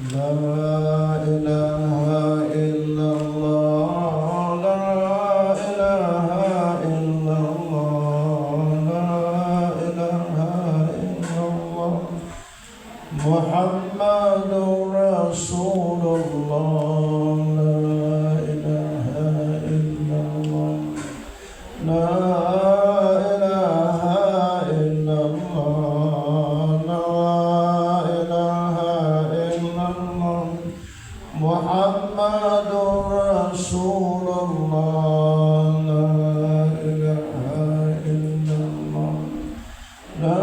La ilaha illallah, la ilaha illallah, la ilaha illallah, Muhammadur Rasulullah, la ilaha illallah, la Muhammadur Rasulullah, la ilaha illallah, la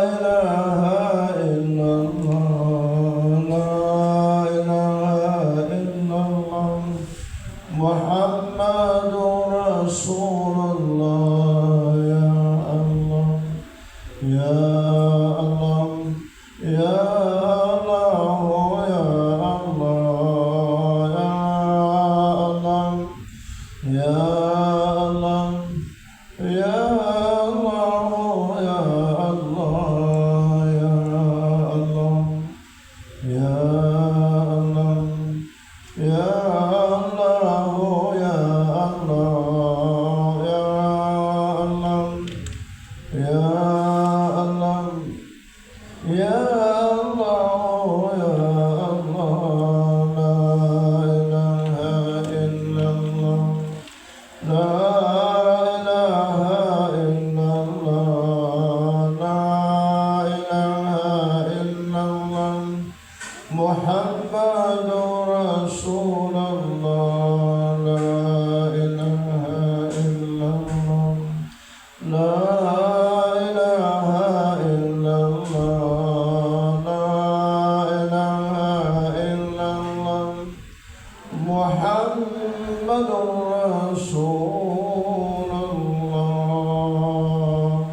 ilaha illallah, la ilaha illallah, Muhammadur Rasulullah. Ya Allah, ya Allah, ya Muhammadur Rasulullah, la ilaha illallah, la ilaha illallah, la ilaha illallah, Muhammadur Rasulullah.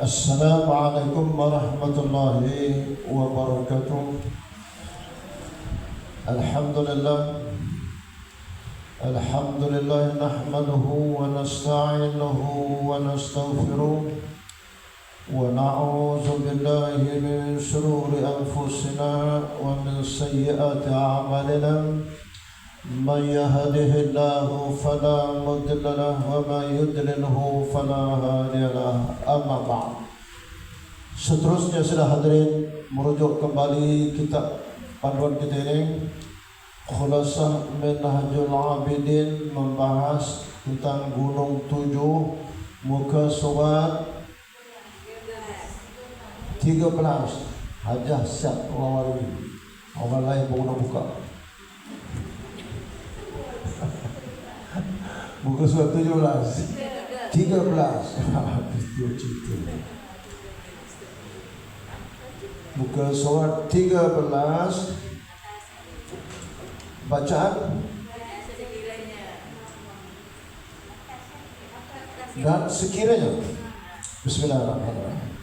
Assalamualaikum warahmatullahi wabarakatuh. Alhamdulillah nahmaduhu wa nasta'inuhu wa nastaghfiruh wa na'udzu billahi min shururi anfusina wa min sayyiati a'malina. Man yahdihillahu fala mudilla lahu wa man yudlilhu fala hadiya lahu. Amma ba'd. Seterusnya sudah hadirin, merujuk kembali kitab panduan kita ini, Khulasah Minhajul Abidin, membahas tentang Gunung 7, muka surat 13. Hajah siap orang lain baru nak buka. Muka surat 13. Muka surat 13. Bacaan dan sekiranya, Bismillahirrahmanirrahim,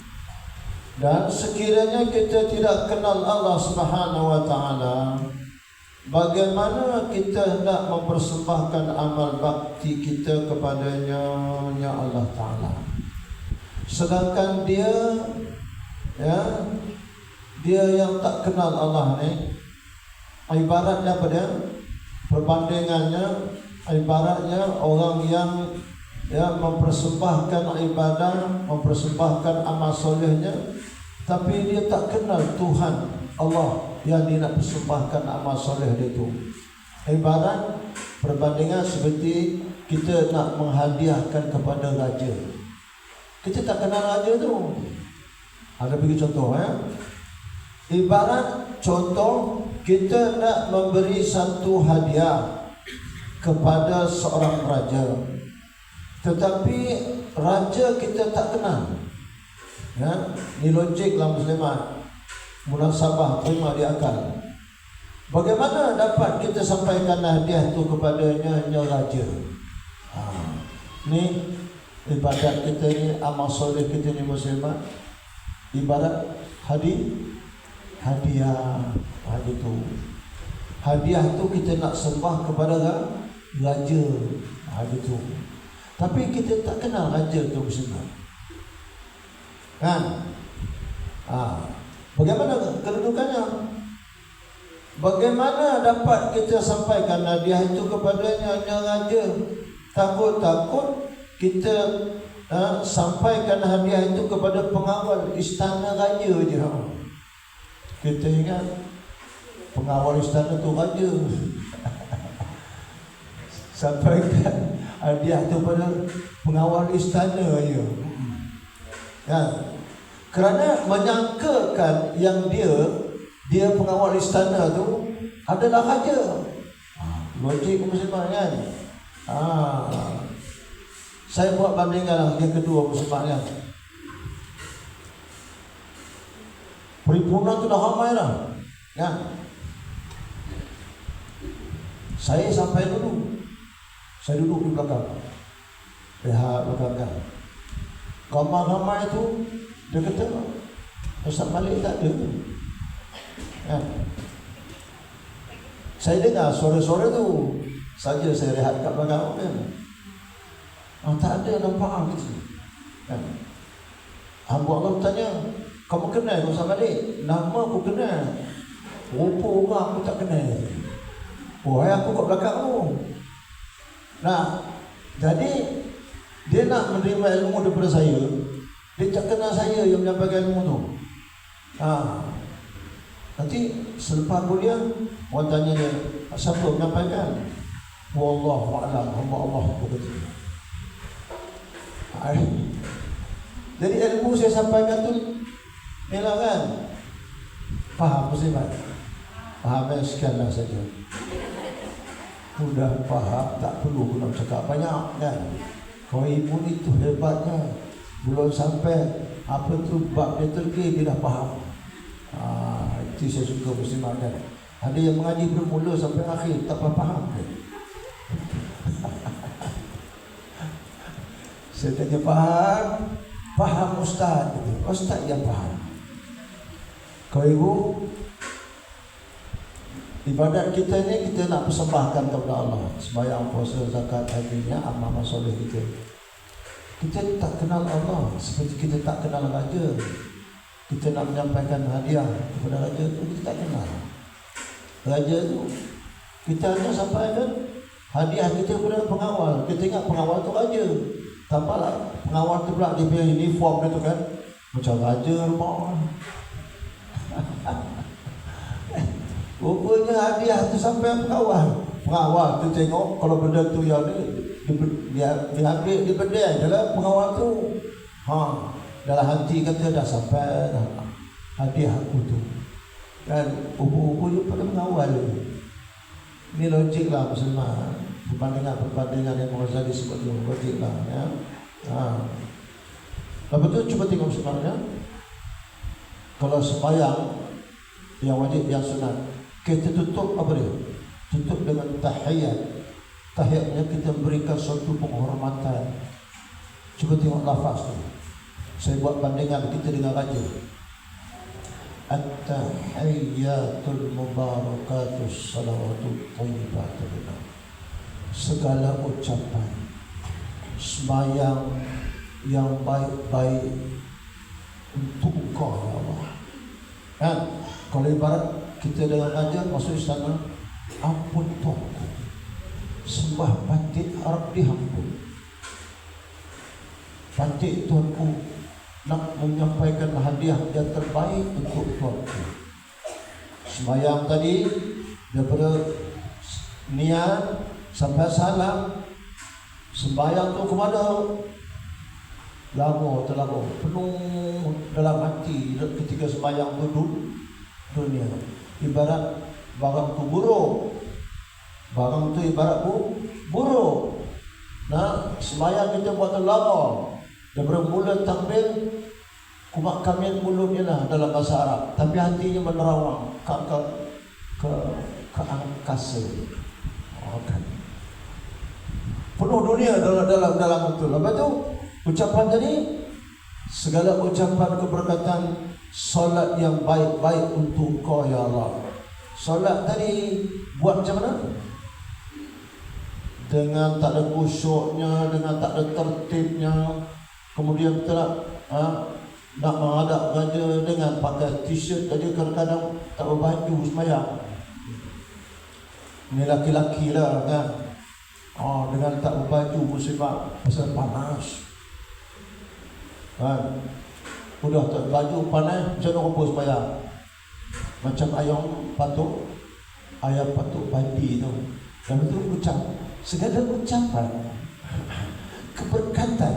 dan sekiranya kita tidak kenal Allah Subhanahu wa taala, bagaimana kita hendak mempersembahkan amal bakti kita kepadanya, ya Allah taala, sedangkan dia yang tak kenal Allah ni, ibaratnya apa dia? Perbandingannya ibaratnya orang yang mempersembahkan ibadah, mempersembahkan amal solehnya, tapi dia tak kenal Tuhan Allah yang dia nak persembahkan amal soleh dia tu. Ibarat perbandingan seperti kita nak menghadiahkan kepada raja. Kita tak kenal raja tu. Ada bagi contoh Ibarat contoh, kita nak memberi satu hadiah kepada seorang raja, tetapi raja kita tak kenal. Ini logiklah muslimat, munasabah, terima di akal. Bagaimana dapat kita sampaikan hadiah itu kepadanya, ya raja? Ni ibadat kita ni, amal soleh kita ni muslimat, ibarat hadiah. Itu hadiah tu kita nak sembah kepada raja. Itu. Tapi kita tak kenal raja tu muslimat. Kan? Bagaimana kedudukannya? Bagaimana dapat kita sampaikan hadiah itu kepadanya? Hanya raja. Takut-takut kita sampaikan hadiah itu kepada pengawal istana raja je. Kita ingat pengawal istana tu raja. Sampaikan hadiah itu pada pengawal istana je. Ya. Kerana menyangkakan yang dia pengawal istana tu adalah raja. Logik Muslimat kan? Saya buat bandingan yang kedua Muslimat kan. Perhimpunan tu dah ramai dah. Kan? Saya sampai dulu. Saya duduk di belakang. Lihat belakang kan. Ramai-ramai tu dia kata Ustaz Malik tak ada. Kan? Saya dengar suara-suara tu saja saya lihat kat belakang kan. Tak ada nampak gitu. Kan? Hamba Allah bertanya, kamu kenal Ustaz Malik? Nama aku kenal. Rupa orang aku tak kenal. Aku kat belakang tu. Nah, jadi dia nak menerima ilmu daripada saya. Dia tak kenal saya yang menyampaikan ilmu tu. Nanti selepas kuliah orang tanya dia, siapa menyampaikan? Wallahu a'lam, Allah begitu. Jadi ilmu saya sampaikan tu ialah kan. Faham Muslimat? Fahamnya sekianlah saja. Sudah faham, tak perlu nak cakap banyak kan. Kau ibu itu hebatnya. Belum sampai apa tu bab dia terkir, dia dah faham. Itu saya suka Muslimat kan. Ada yang mengaji bermula sampai akhir tak faham kan. Saya tanya faham Ustaz. Ustaz yang faham. Kau ibu, ibadat kita ni kita nak persembahkan kepada Allah. Sembahyang, puasa, zakat, hajinya, amal soleh kita. Kita tak kenal Allah seperti kita tak kenal raja. Kita nak menyampaikan hadiah kepada raja tu kita tak kenal. Raja tu kita hanya sampaikan hadiah kita kepada pengawal. Kita ingat pengawal tu raja. Tampaklah pengawal tu pula dia punya uniform dia tu kan macam raja rumah. Rupanya hadiah tu sampai pengawal. Pengawal tu tengok kalau benda tu yang ni diambil di bedeng dalam pengawal tu. Dalam hati kata dah sampai dah hadiah aku tu. Dan ubu-ubu pada mengawal. Ini logik lah Muslimat. Perbandingan yang Ghazali sebut tu logik lah ya. Lepas tu cuba tengok Muslimat ya. Kalau sembahyang yang wajib yang sunat, kita tutup apa dia? Tutup dengan tahiyat. Tahiyatnya kita berikan suatu penghormatan. Cuba tengok lafaz tu. Saya buat bandingan kita dengan raja. At-tahiyyatul mubarakatus salawatut thayyibatul. Segala ucapan sembahyang yang baik-baik untuk Engkau ya Allah. Kan? Kalau ibarat kita dengan raja masuk istana, ampun Tuanku, sembah pantik harap diampun. Pantik Tuanku nak menyampaikan hadiah yang terbaik untuk Tuanku. Sembahyang tadi daripada niat sampai salam, sembahyang tu ke mana? Terlalu penuh dalam hati ketika sembahyang tu dunia. Ibarat barang tu buruk. Barang tu ibarat buruk. Nah, sembahyang kita buat lama. Daripada mula takbir, kumak kamil mulutnya lah dalam bahasa Arab, tapi hatinya menerawang ke angkasa. Kan. Penuh dunia dalam itu. Lepas tu ucapan tadi, segala ucapan keberkatan, solat yang baik-baik untuk Kau ya Allah. Solat tadi buat macam mana? Dengan tak ada khusyuknya, dengan tak ada tertibnya. Kemudian kita nak nak menghadap raja dengan pakai t-shirt aja kadang-kadang tak berbaju sembahyang. Ini laki-laki lah kan. Dengan tak berbaju muslimat pasal panas. Kan? Udah tak baju panas, macam mana rupa sembahyang? Macam ayam patuk padi tu. Dan itu ucap, segala ucapan keberkatan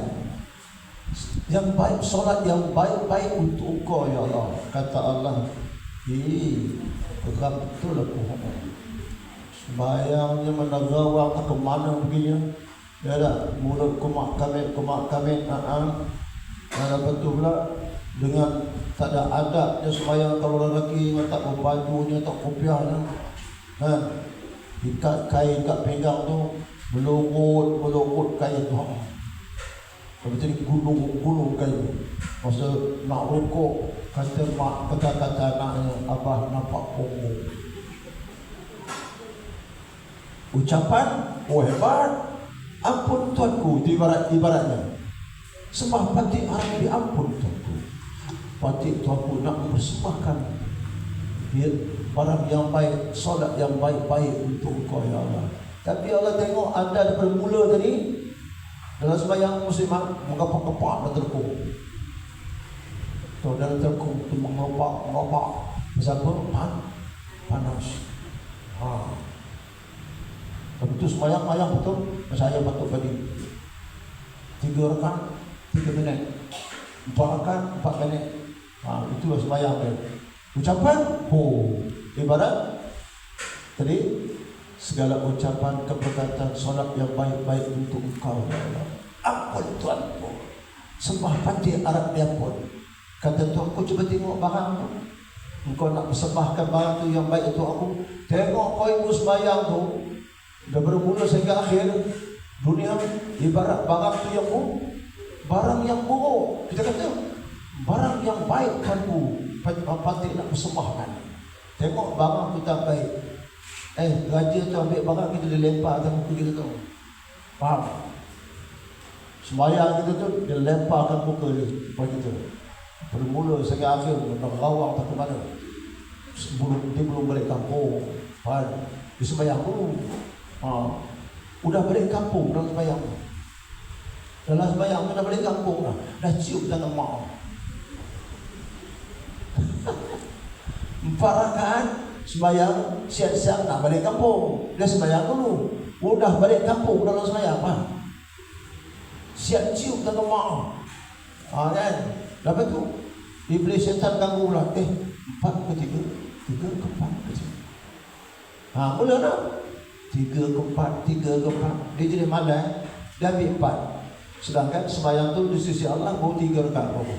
yang baik, solat yang baik-baik untuk engkau ya Allah. Kata Allah, berat betul aku. Sembahyangnya menegawang ke mana begini. Ya dah, mulut kumak kamit. Dan lepas tu pula dengan tak ada adab dia sembahyang, kalau lelaki tak berbajunya, tak kopiahnya, ikat kain kat pinggang tu, melongot kain tu. Lepas tu gulung kain. Masa nak rokok, kata anaknya, abah nampak punggung. Ucapan, hebat, ampun tuanku, itu ibaratnya. Sembah patik harap diampun tuanku. Patik tuanku nak mempersembahkan barang yang baik, solat yang baik-baik untuk engkau ya Allah. Tapi Allah tengok anda daripada mula tadi dalam sembahyang muslimat menggapak-gapak dan terkung. Dalam terkung tu mengapak. Pasal apa? Panas. Lepas tu sembahyang betul. Saya batuk tadi 3 rakaat 3 minit, 4 rakaat 4 minit. Itulah sembahyang dia. Ucapan ibarat tadi, segala ucapan keberkatan solat yang baik-baik untuk engkau ya Allah. Ampun tuanku, sembah pati Arab dia pun. Kata tuanku, cuba tengok barang tu. Engkau nak persembahkan barang tu yang baik untuk aku. Tengok kau ibu sembahyang tu, dah bermula sehingga akhir dunia ibarat barang tu yang barang yang buruk. Kita kata barang yang baik kamu patut nak persembahkan. Tengok barang kita baik, raja tu ambil barang kita, dia lempar atas muka kita tu. Faham? Sembahyang kita tu dia lemparkan muka dia kepada kita. Bermula sehingga akhir nak rawang tak ke mana. Dia belum balik kampung. Faham? Dia sembahyang dulu. Udah balik kampung dalam sembahyang. Dalam sembahyang dah balik kampung dah cium tangan mak. 4 rakaat sembahyang siang-siang nak balik kampung. Dia sembahyang dulu. Udah balik kampung dalam sembahyang siap cium tangan mak. Kan? Lepas tu iblis syaitan ganggu pula. 4 ke 3 ke 4 ke 3. Mula dah 3 ke 4 dia jadi malas. Dia ambil 4. Sedangkan sembahyang tu di sisi Allah baru 3 rakaat baru.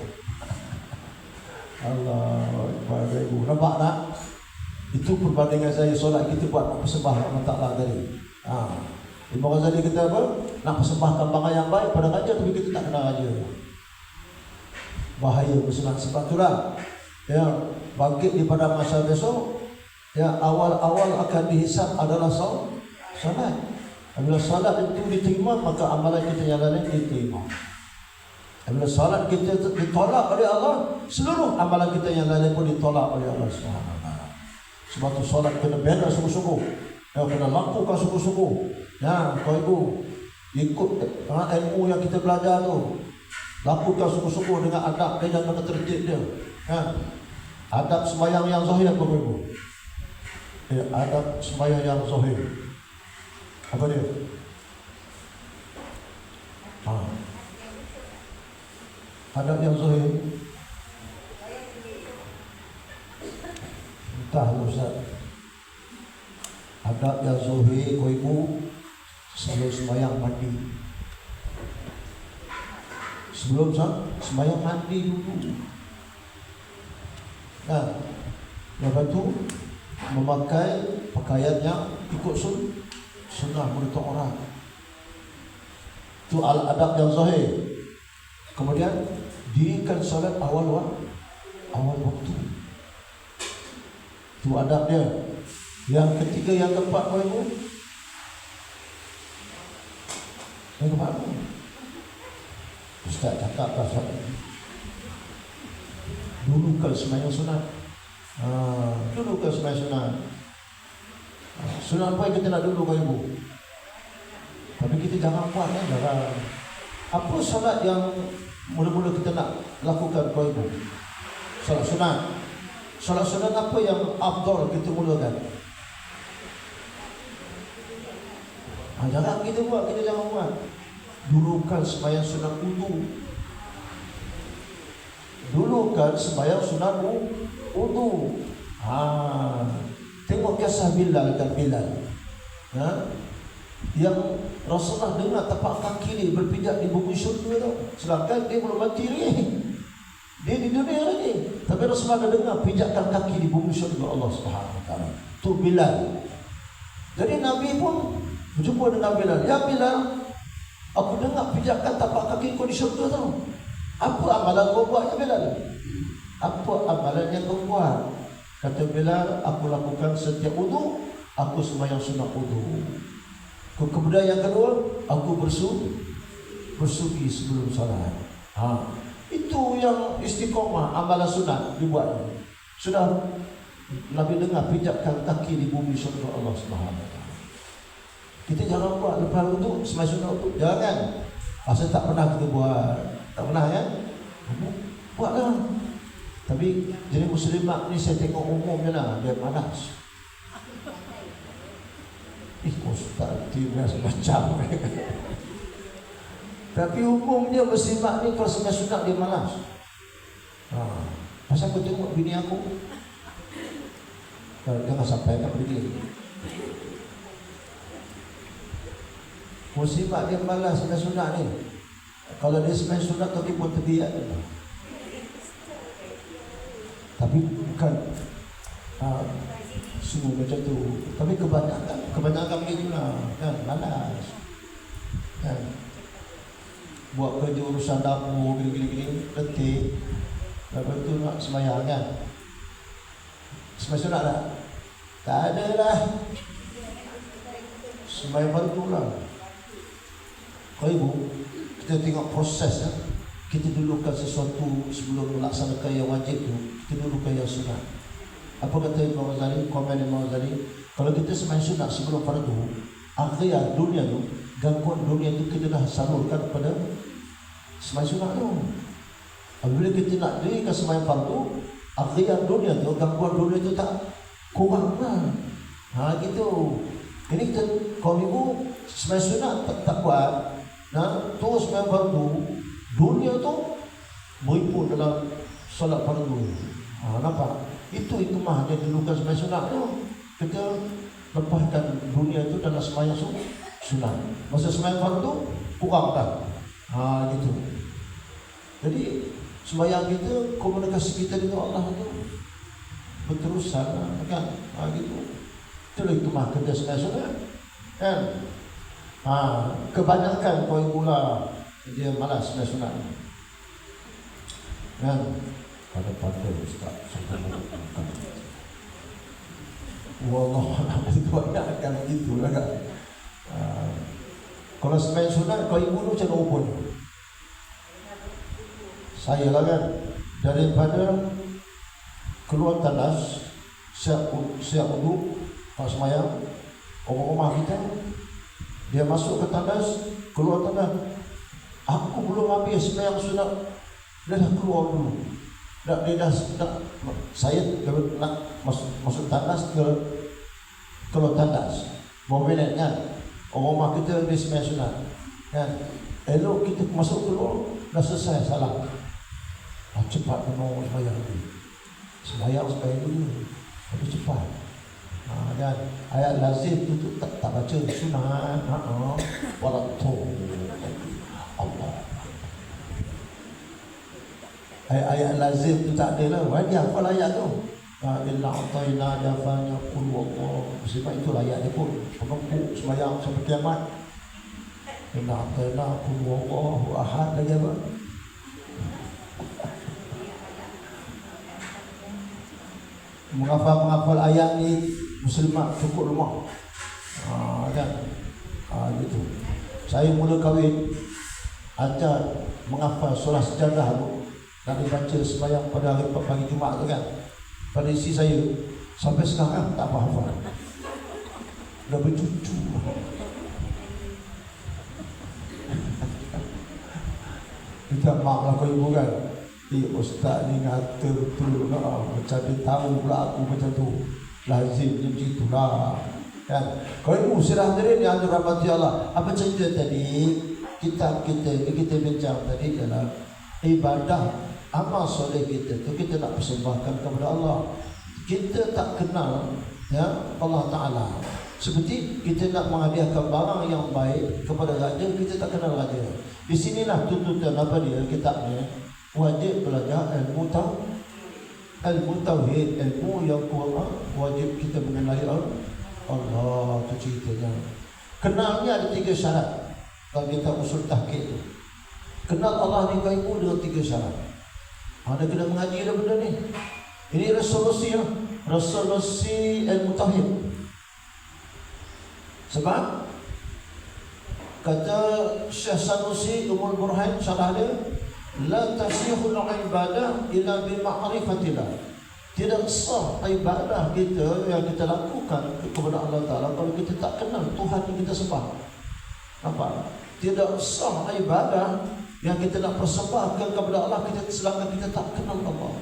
Allah Akbar. Nampak tak? Itu perbandingan saya solat kita buat persembah Allah Ta'ala tadi. Imam Ghazali kata apa? Nak persembahkan barang yang baik pada raja, tapi kita tak kenal raja. Bahaya bersenang. Sebab itulah bangkit di pada masa besok, awal-awal akan dihisap adalah solat. Apabila salat itu diterima, maka amalan kita yang lain diterima. Apabila salat kita ditolak oleh Allah, seluruh amalan kita yang lain pun ditolak oleh Allah SWT. Sebab tu salat kena bina sungguh-sungguh, kena lakukan sungguh-sungguh. Kau ibu ikut ilmu yang kita belajar tu, lakukan sungguh-sungguh dengan adab dia dan dengan tertib dia. Adab sembahyang yang zahir apa ibu? Adab sembahyang yang zahir. Apa dia? Adab yang zahir. Entah Ustaz. Adab yang zahir, kau ibu selalu sembahyang mandi. Sebelum sembahyang mandi dulu. Lepas tu memakai pakaian yang ikut sunnah menurut orang. Itu adab yang zahir. Kemudian dirikan salat awal waktu. Itu adab dia. Yang ketiga, yang keempat apa ibu? Yang keempat apa? Ustaz cakap pasal dulukan sembahyang sunat. Dulukan sembahyang sunat. Sunat apa yang kita nak dulu kau ibu? Tapi kita jangan buat kan, jangan. Apa solat yang mula-mula kita nak lakukan kau ibu? Solat sunat. Solat sunat apa yang afdal kita mulakan? Jangan kita buat, kita jangan buat. Dulukan sembahyang sunat wudu. Dulukan sembahyang sunat wudu. Tengok kisah Bilal dan Bilal. Yang Rasulullah dengar tapak kaki dia berpijak di bumi syurga tu. Sedangkan dia belum mati lagi. Dia di dunia lagi. Tapi Rasulullah dengar pijakan kaki di bumi syurga Allah Subhanahu Wa Taala. Tu Bilal. Jadi Nabi pun berjumpa dengan Bilal. Ya Bilal, aku dengar pijakan tapak kaki kau di syurga tu. Apa amalan kau buat ya Bilal? Apa amalan yang kau buat? Kata Bilal, aku lakukan setiap wudu, aku sembahyang sunat wudu. Kemudian yang kedua, aku bersugi sebelum salat. Itu yang istiqomah amalan sunat dibuat. Sudah Nabi dengar pijakan kaki di bumi syurga Allah Subhanahu Wa Taala. Kita jangan buat lepas wudu sembahyang sunat wudu. Jangan. Pasal tak pernah kita buat. Tak pernah ya? Buatlah. Tapi jadi muslimat ni saya tengok umumnya lah, dia malas. Ustaz dia semacam. Tapi umumnya muslimat ni kalau sembahyang sunat dia malas. Pasal aku tengok bini aku, jangan sampai nak pergi. Muslimat dia malas sembahyang sunat ni. Kalau dia sembahyang sunat tadi pun terbiak. Tapi bukan semua macam tu. Tapi kebanyakan begitulah kan, malas kan. Buat kerja urusan dapur gini-gini letih. Lepas tu nak sembahyang kan. Sembahyang sunat tak? Tak ada lah. Sembahyang fardu lah. Kau ibu, kita tengok proses kan. Kita dulukan sesuatu sebelum melaksanakan yang wajib tu, kita dulukan yang sunat. Apa kata Imam Ghazali? Komen Imam Ghazali, kalau kita sembahyang sunat sebelum fardu, akhir dunia tu, gangguan dunia tu kita dah salurkan kepada sembahyang sunat tu. Apabila kita nak dirikan sembahyang fardu, akhir dunia tu, gangguan dunia tu tak kurang lah. Gitu. Ini kita, kalau ibu sembahyang sunat tak buat, terus sembahyang fardu, dunia tu berhimpun dalam solat fardu. Nampak? Itu hikmah dia dulukan sembahyang sunat tu. Kita lepaskan dunia tu dalam sembahyang sunat. Masa sembahyang fardu kurang tak? Gitu. Jadi sembahyang kita, komunikasi kita dengan Allah tu berterusan kan? Gitu. Itulah hikmah kerja sembahyang sunat kan? Kebanyakan kau ibu lah dia malas sembahyang sunat kan? Pada Ustaz Wallah itu akan begitu lah kan. Kalau sembahyang sunat kau ibu tu macam opon. Saya lah kan, daripada keluar tandas siap wudu pas sembahyang, orang rumah kita dia masuk ke tandas, keluar tandas, aku belum habis sembahyang sunat, dia dah keluar dulu. Dia dah saya nak masuk tandas ke keluar tandas. Berapa minit kan? Orang rumah kita habis sembahyang sunat kan? Elok kita masuk keluar dah selesai salah. Cepat kena sembahyang dulu. Sembahyang dulu. Tapi cepat. Dan ayat lazim tu tak baca sunat. Walatu Allah. Ayat lazim tu tak ada lah. Dia hafal ayat tu. Illa ataina jafanya qul wallah. Sebab itu ayat dia pun penempuk sembahyang sampai kiamat. Illa ataina qul wallahu ahad lagi apa? Menghafal ayat ni muslimat cukup lemah. Kan? Gitu. Saya mula kahwin ajar menghafal surah Sejadah tu Nabi baca sembahyang pada hari pagi Jumaat tu kan. Pada isi saya sampai sekarang tak apa-apa. Dah bercucu. Minta maaf lah kau ibu kan. Ustaz ni ngata betul lah. Macam dia tahu pula aku macam tu. Lazimnya macam itulah kan. Kau ibu sudah hadirin yang dirahmati Allah. Apa cerita tadi? Kitab kita bincang tadi adalah ibadah, amal soleh kita tu kita nak persembahkan kepada Allah. Kita tak kenal ya Allah Ta'ala. Seperti kita nak menghadiahkan barang yang baik kepada raja, kita tak kenal raja. Di sinilah tuntutan apa dia kitabnya. Wajib belajar ilmu tauhid, ilmu yang kuat. Wajib kita mengenali Allah. Tu ceritanya. Kenalnya ada 3 syarat. Kalau kita usul tahqiq tu, kenal Allah ni kau ibu dengan 3 syarat. Anda kena mengaji dah benda ni. Ini resolusi ya. Resolusi ilmu tauhid. Sebab kata Syekh Sanusi Umul Burhan syarah dia, la tasihul ibadah illa bi ma'rifatillah. Tidak sah ibadah kita yang kita lakukan kepada Allah Ta'ala kalau kita tak kenal Tuhan yang kita sembah. Nampak? Tidak sah ibadah yang kita nak persembahkan kepada Allah kita selama kita tak kenal Allah.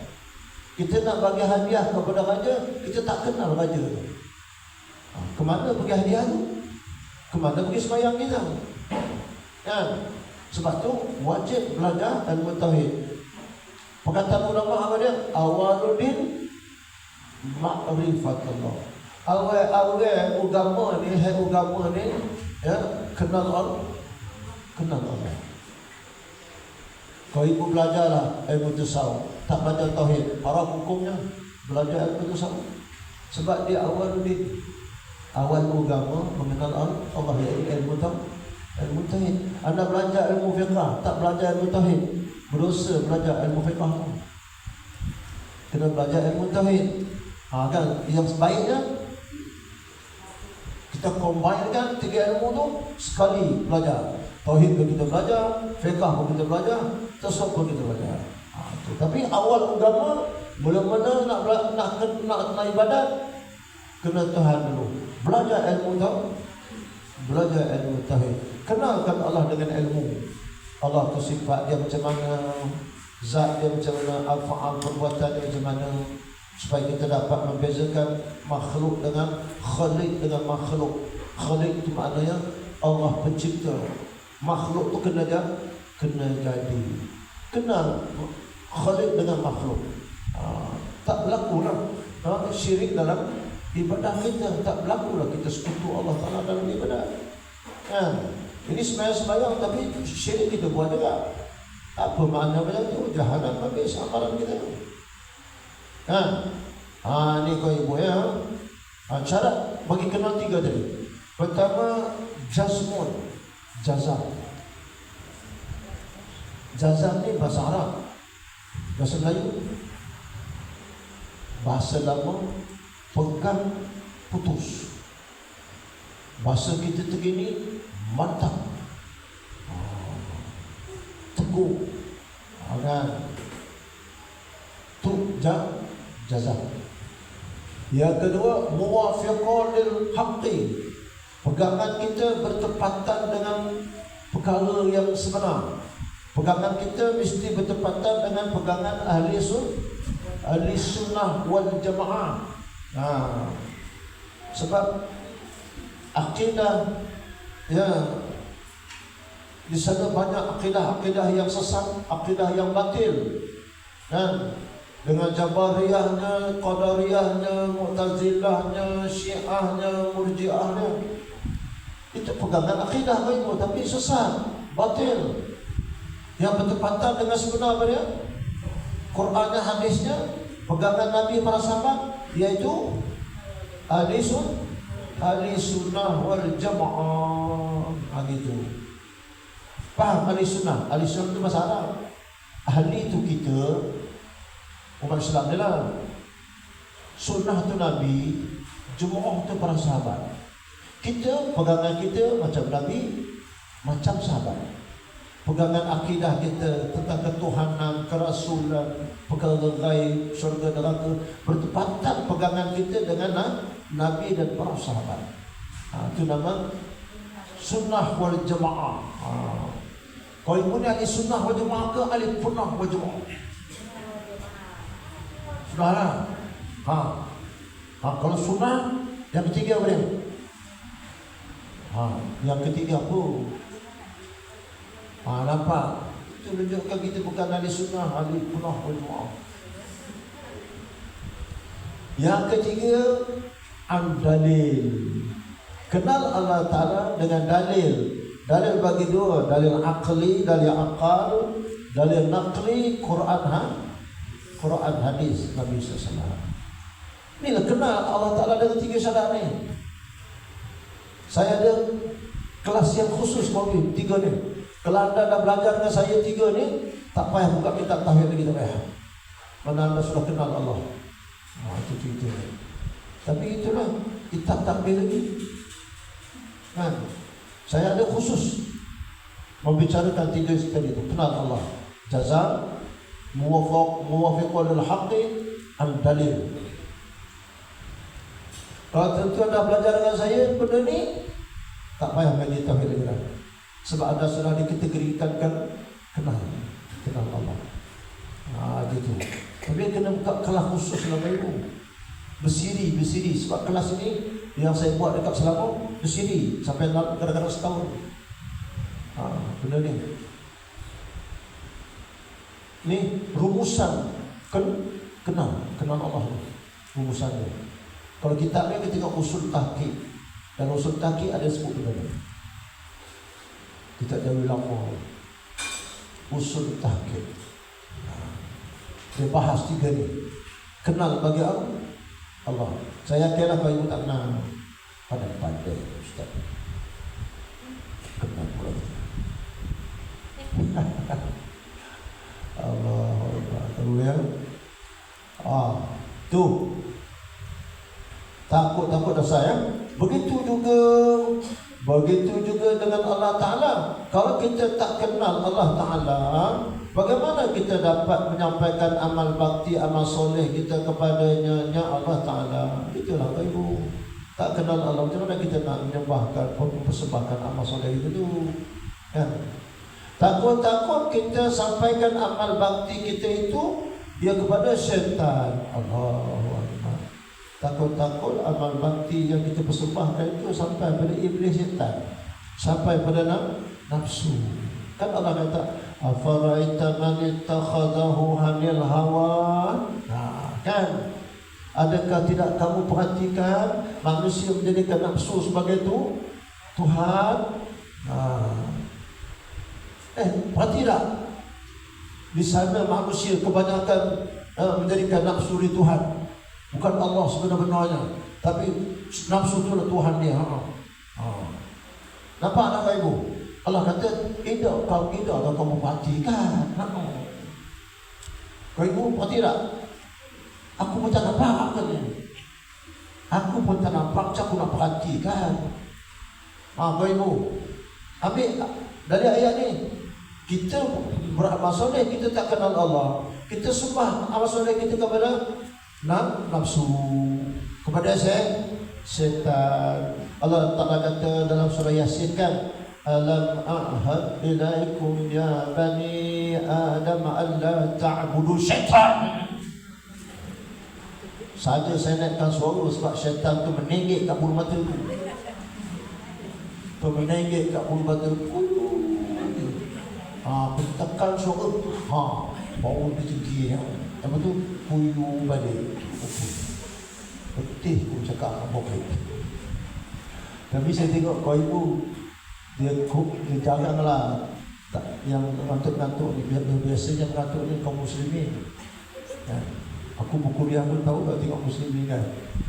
Kita nak bagi hadiah kepada raja, kita tak kenal raja. Kemana pergi hadiah tu? Kemana pergi sembahyang kita? Kan? Sebab tu wajib belajar ilmu tauhid. Perkataan ulama apa dia? Awaludin ma'rifatullah. Awal agama ni, ya, kenal Allah. Kau ibu belajarlah ilmu tasawuf, tak belajar tauhid, haram hukumnya. Belajar ilmu tasawuf. Sebab dia awal agama mengenal Allah, iaitu ilmu tauhid. Anda belajar ilmu fiqh, tak belajar ilmu tauhid, berdosa belajar ilmu fiqh. Kena belajar ilmu tauhid. Kan yang sebaiknya kita combinekan 3 ilmu tu sekali belajar. Tauhid pun kita belajar, fiqh pun kita belajar, tasawuf pun kita belajar. Tapi awal agama mula-mula nak ibadat kena Tuhan dulu. Belajar ilmu tauhid. Kenalkan Allah dengan ilmu. Allah tu sifat dia macam mana, zat dia macam mana, al-fa'al perbuatan dia macam mana, supaya kita dapat membezakan makhluk dengan khaliq dengan makhluk. Khaliq itu maknanya Allah pencipta. Makhluk tu kena jadi. Kenal khaliq dengan makhluk. Tak berlaku lah syirik dalam ibadah kita. Tak berlaku lah kita sekutu Allah Ta'ala dalam ibadah. Ini sembahyang tapi syirik kita buat juga. Apa makna macam tu? Jahanam habis amalan kita. Ni kau ibu ya. Syarat bagi kenal 3 tadi. Pertama, jazmun. Jazam ni bahasa Arab, bahasa Melayu, bahasa lama pegang putus. Bahasa kita terkini mantap, teguh, kan? Tu jazam. Yang kedua, muwafiqun lil haqqi. Pegangan kita bertepatan dengan perkara yang sebenar. Pegangan kita mesti bertepatan dengan pegangan ahli sunnah wal jamaah. Sebab akidah ya, di sana banyak akidah yang sesat, akidah yang batil. Dengan Jabariyahnya, Qadariyahnya, Mu'tazilahnya, Syiahnya, Murji'ahnya. Itu pegangan akidah itu, tapi sesat, batil. Yang bertepatan dengan sebenar dia, Qurannya, hadisnya, pegangan Nabi para sahabat, iaitu ahli sunnah wal jamaah. Gitu. Faham ahli sunnah? Ahli sunnah itu bahasa Arab. Ahli itu kita, umat Islam ni lah. Sunnah tu Nabi, jemaah tu para sahabat. Kita, pegangan kita macam Nabi, macam sahabat. pegangan akidah kita tentang ketuhanan, kerasulan, perkara gaib, syurga neraka, bertepatan pegangan kita dengan Nabi dan para sahabat. Itu nama sunnah wal jamaah. Kau ini ahli sunnah wal jamaah ke ahli sunnah wal jamaah? Sudahlah. Kalau sunnah, yang ketiga apa dia? Yang ketiga apa? Nampak? Itu menunjukkan kita bukan ahli sunnah, ahli sunnah wal jamaah. Yang ketiga, al-dalil. Kenal Allah Ta'ala dengan dalil. Dalil bagi dua, dalil akli, dalil akal, dalil naqli, Quran hadis Nabi SAW. Inilah kenal Allah Ta'ala dengan tiga syarat ni. Saya ada kelas yang khusus mungkin tiga ni. Kalau anda dah belajar dengan saya tiga ni, tak payah buka kitab tauhid lagi, tak payah. Mana anda sudah kenal Allah. Itu cerita. Tapi itulah kitab takbir lagi. Kan? Saya ada khusus membicarakan tiga sekali itu. Kenal Allah. Jazal, muwafiqul lil haqqi, al-dalil. Kalau tentu anda belajar dengan saya benda ni, tak payah mengaji tauhid lagi. Sebab anda sudah dikategorikan kenal Allah. Gitu. Tapi kena buka kelas khusus selama itu. Bersiri. Sebab kelas ini yang saya buat dekat Selangor bersiri sampai kadang-kadang setahun. Benda ni. Ni rumusan kenal Allah. Rumusannya. Kalau kitab ni kita tengok usul tahqiq. Dan usul tahqiq ada sebut benda ni. Kita jauh lama usul tahqiq. Dia bahas tiga ni. Kenal bagi Allah. Saya yakinlah kalau ibu tak kenal, pandai Ustaz. Kenal pula. Allah Akbar. Ya. Tu. Takut dah sayang. Begitu juga dengan Allah Ta'ala. Kalau kita tak kenal Allah Ta'ala, bagaimana kita dapat menyampaikan amal bakti, amal soleh kita kepadanya Allah Ta'ala? Itulah ibu. Tak kenal Allah, macam mana kita nak menyembahkan, mempersembahkan amal soleh itu? Kan? Takut kita sampaikan amal bakti kita itu dia kepada syaitan. Allahu Akbar. Takut amal bakti yang kita persembahkan itu sampai pada iblis syaitan, sampai pada nafsu. Kan Allah kata, afaraita man ittakhadahu hanil hawa. Kan? Adakah tidak kamu perhatikan manusia menjadikan nafsu sebagai Tuhan? Perhati tak? Di sana manusia kebanyakan menjadikan nafsu di Tuhan. Bukan Allah sebenar-benarnya, tapi nafsu itu adalah Tuhan dia. Nampak tak ibu? Allah kata, tidak kamu perhatikan. Kau ibu perhati tak? Aku pun tak nampak kan? Aku pun tak nampak, aku nak perhatikan. Kau ibu ambil dari ayat ni. Kita beramal soleh, kita tak kenal Allah. Kita sembah amal soleh kita kepada nafsu, kepada syaitan. Allah Ta'ala kata dalam surah Yasin kan, alam ahad ilaikum ya bani adam alla ta'budu syaitan. Saja saya naikkan suara sebab syaitan tu menenggek kat bulu mata tu. Menenggek kat bulu mata tu. Tekan suara tu. Bau dia tinggi. Apa tu? Puyu balik. Letih pun cakap apa. Tapi saya tengok kau ibu, dia jaranglah yang ngantuk-ngantuk ni. Biasanya ngantuk ni kaum muslimin. Aku berkuliah pun tahu tak tengok muslimin kan.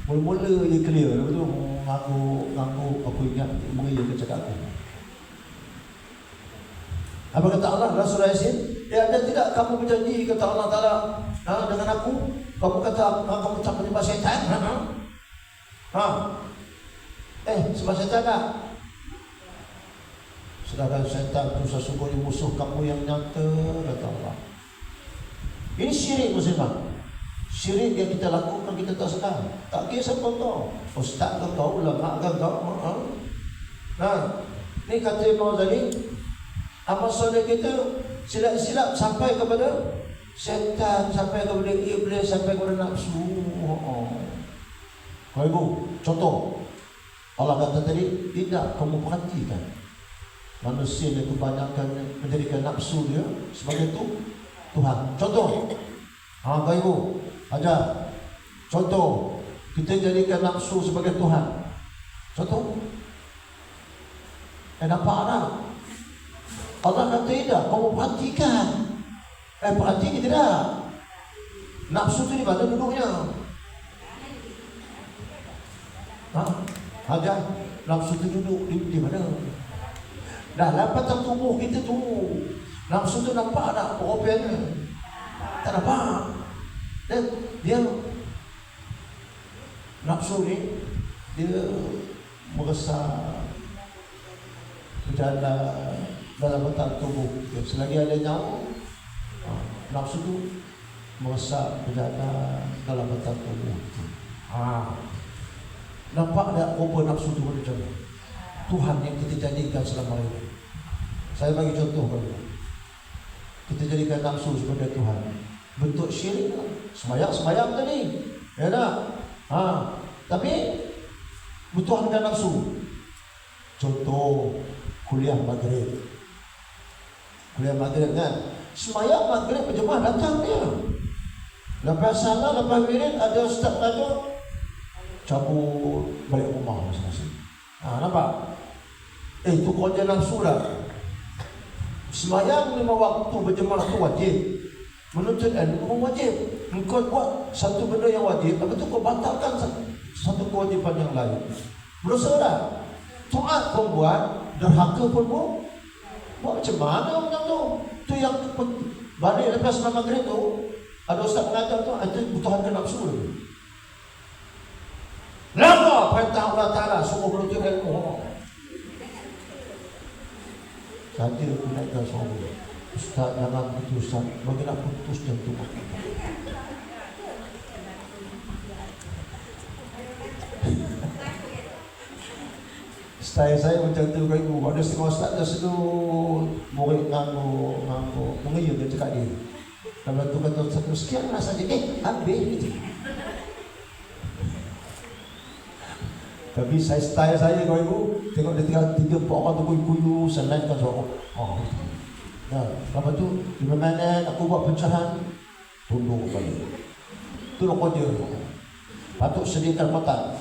Mula-mula dia clear. Lepas tu ngangguk. Aku ingat mengira ke cakap aku. Apa kata Allah dalam surah Yasin? Ada tidak kamu berjanji, kata Allah Ta'ala, dengan aku? Kamu kata kamu tak menyembah syaitan? Sebab syaitan tak? Sedangkan syaitan itu sesungguhnya musuh kamu yang nyata, kata Allah. Ini syirik muslimah. Syirik yang kita lakukan kita tak sedar. Tak kira siapa kau, ustaz ke kau, ulama ke kau. Nah, ni kata Imam Ghazali, amal soleh kita silap-silap sampai kepada syaitan, sampai kepada iblis, sampai kepada nafsu. Kau ibu, contoh Allah kata tadi, tidak kamu perhatikan manusia yang kebanyakan menjadikan nafsu dia sebagai Tuhan. Contoh, kau ibu ajar. Contoh, kita jadikan nafsu sebagai Tuhan. Contoh, nampak tak? Allah kata tidak, kamu perhatikan. Perhatikan tidak? Nafsu tu di mana duduknya? Ajar, nafsu tu duduk di mana? Dalam batang tubuh kita tu. Nafsu tu nampak tak pengopiannya? Tak nampak. Dan dia nafsu ni dia merasa berjalan dalam batang tubuh. Selagi ada nyawa, nafsu tu merasa berjalan dalam batang tubuh. Nampak tak rupa nafsu tu macam mana? Tuhan yang kita jadikan selama ini. Saya bagi contoh kepada kita jadikan nafsu sebagai Tuhan. Bentuk syirik lah. Semayang tadi, ya tak? Tapi bertuhankan nafsu. Contoh kuliah maghrib. Kuliah maghrib kan, semayang maghrib berjemaah datang dia. Lepas sana, lepas wirid, ada ustaz mengajar, cabut balik rumah masing-masing. Nampak? Itu kerja nafsu lah. Semayang 5 waktu berjemaah tu wajib. Menuntut ilmu wajib. Engkau buat satu benda yang wajib, lepas tu kau batalkan satu kewajiban yang lain. Berdosa tak? Taat pun buat, derhaka pun buat macam mana macam tu? Tu yang balik lepas semalam maghrib tu, ada ustaz mengajar tu, itu bertuhankan nafsu tu. Kenapa perintah Allah Ta'ala suruh menuntut ilmu? Saja aku naikkan suara, ustaz jangan begitu ustaz, bagilah putus jantung aku. Style saya macam tu kan ibu. Ada setengah ustaz dah seluruh murid nganggu mengayuh dia cakap dia. Lepas tu kata ustaz sekian lah saja. Habis gitu. Tapi style saya kau ibu, tengok dia tinggal 3-4 orang tu kuyu-kuyu selainkan suara. Lepas tu di mana aku buat pecahan, tunduk balik. Tu lah kerja. Patut sediakan mata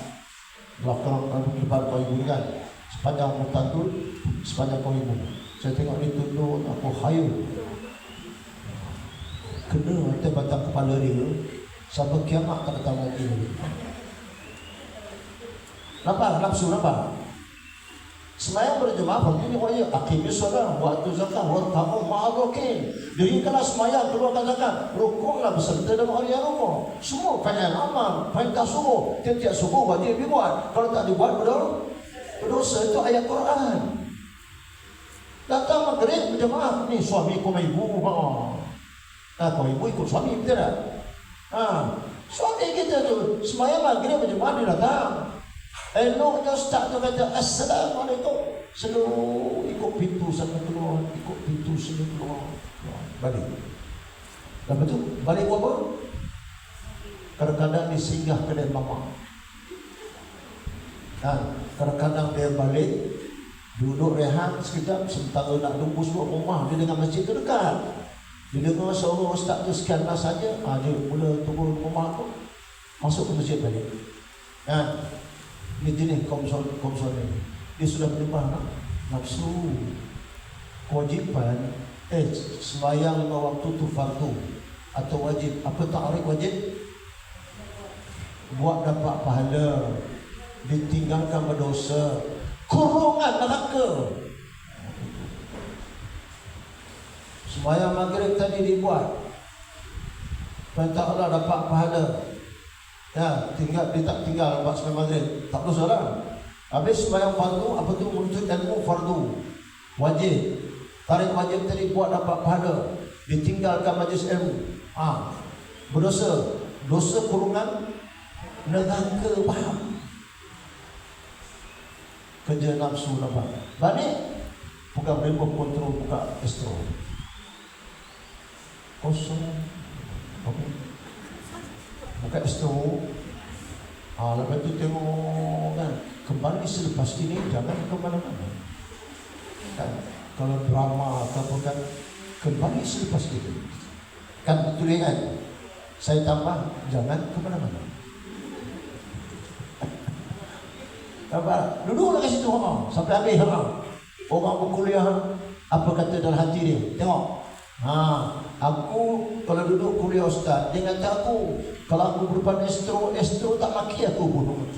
belakang depan kau ibu kan. Sepanjang mutan tu, sepanjang kau ibu. Saya tengok dia tunduk, aku hayul. Kena atas batang kepala dia, sampai kiamat tak datang lagi. Nampak? Nafsu nampak? Semayang berjemaah, begini wajib. Aqimis solat, waktu zakat, warka'u ma'arokin. Dirikanlah semayang, keluarkan zakat. Rukuklah beserta dalam hari yang rukuk. Semua fa'il amal, perintah subuh. Tiap-tiap subuh wajib dibuat. Kalau tak dibuat, berdosa. Itu ayat Quran. Datang maghrib berjemaah. Ni suami kau ibu. Kau ibu ikut suami, betul tak? Suami kita tu semayang maghrib berjemaah, dia datang. Eloknya ustaz tu kata Assalamualaikum, seluruh ikut pintu sana keluar, ikut pintu sana keluar, balik. Lepas tu balik buat apa? Kadang-kadang dia singgah kedai mama. Kadang-kadang dia balik duduk rehat sekejap, sementara nak tunggu sebuah rumah. Dia dengan masjid tu dekat. Dia dengar seorang ustaz tu sekianlah saja, dia mula turun rumah tu, masuk ke masjid balik. Ini jenis kaum soleh. Dia sudah menyembah nafsu. Kewajipan sembahyang 5 waktu tu fardu atau wajib. Apa ta'rif wajib? Buat dapat pahala, ditinggalkan berdosa, kurungan neraka. Sembahyang maghrib tadi dibuat, perintah Allah dapat pahala. Dia tak tinggal lepas sembahyang maghrib, tak dosa lah. Habis sembahyang fardu, apa tu menuntut ilmu fardu. Wajib. Tarikh wajib tadi buat dapat pahala. Ditinggalkan majlis ilmu. Berdosa. Dosa kurungan neraka, faham? Kerja nafsu nampak. Balik bukan remote control, buka astro. Kosong. Okay. Buka astro. Lepas tu tengok kan. Kembali selepas ini, jangan ke mana-mana kan. Kalau drama atau kan, kembali selepas itu kan, betul kan. Saya tambah, jangan ke mana-mana. Duduklah kat situ sampai habis. Orang berkuliah, apa kata dalam hati dia? Tengok. Aku kalau duduk kuliah ustaz, dia kata aku kalau aku berdepan Astro tak maki aku bunuh.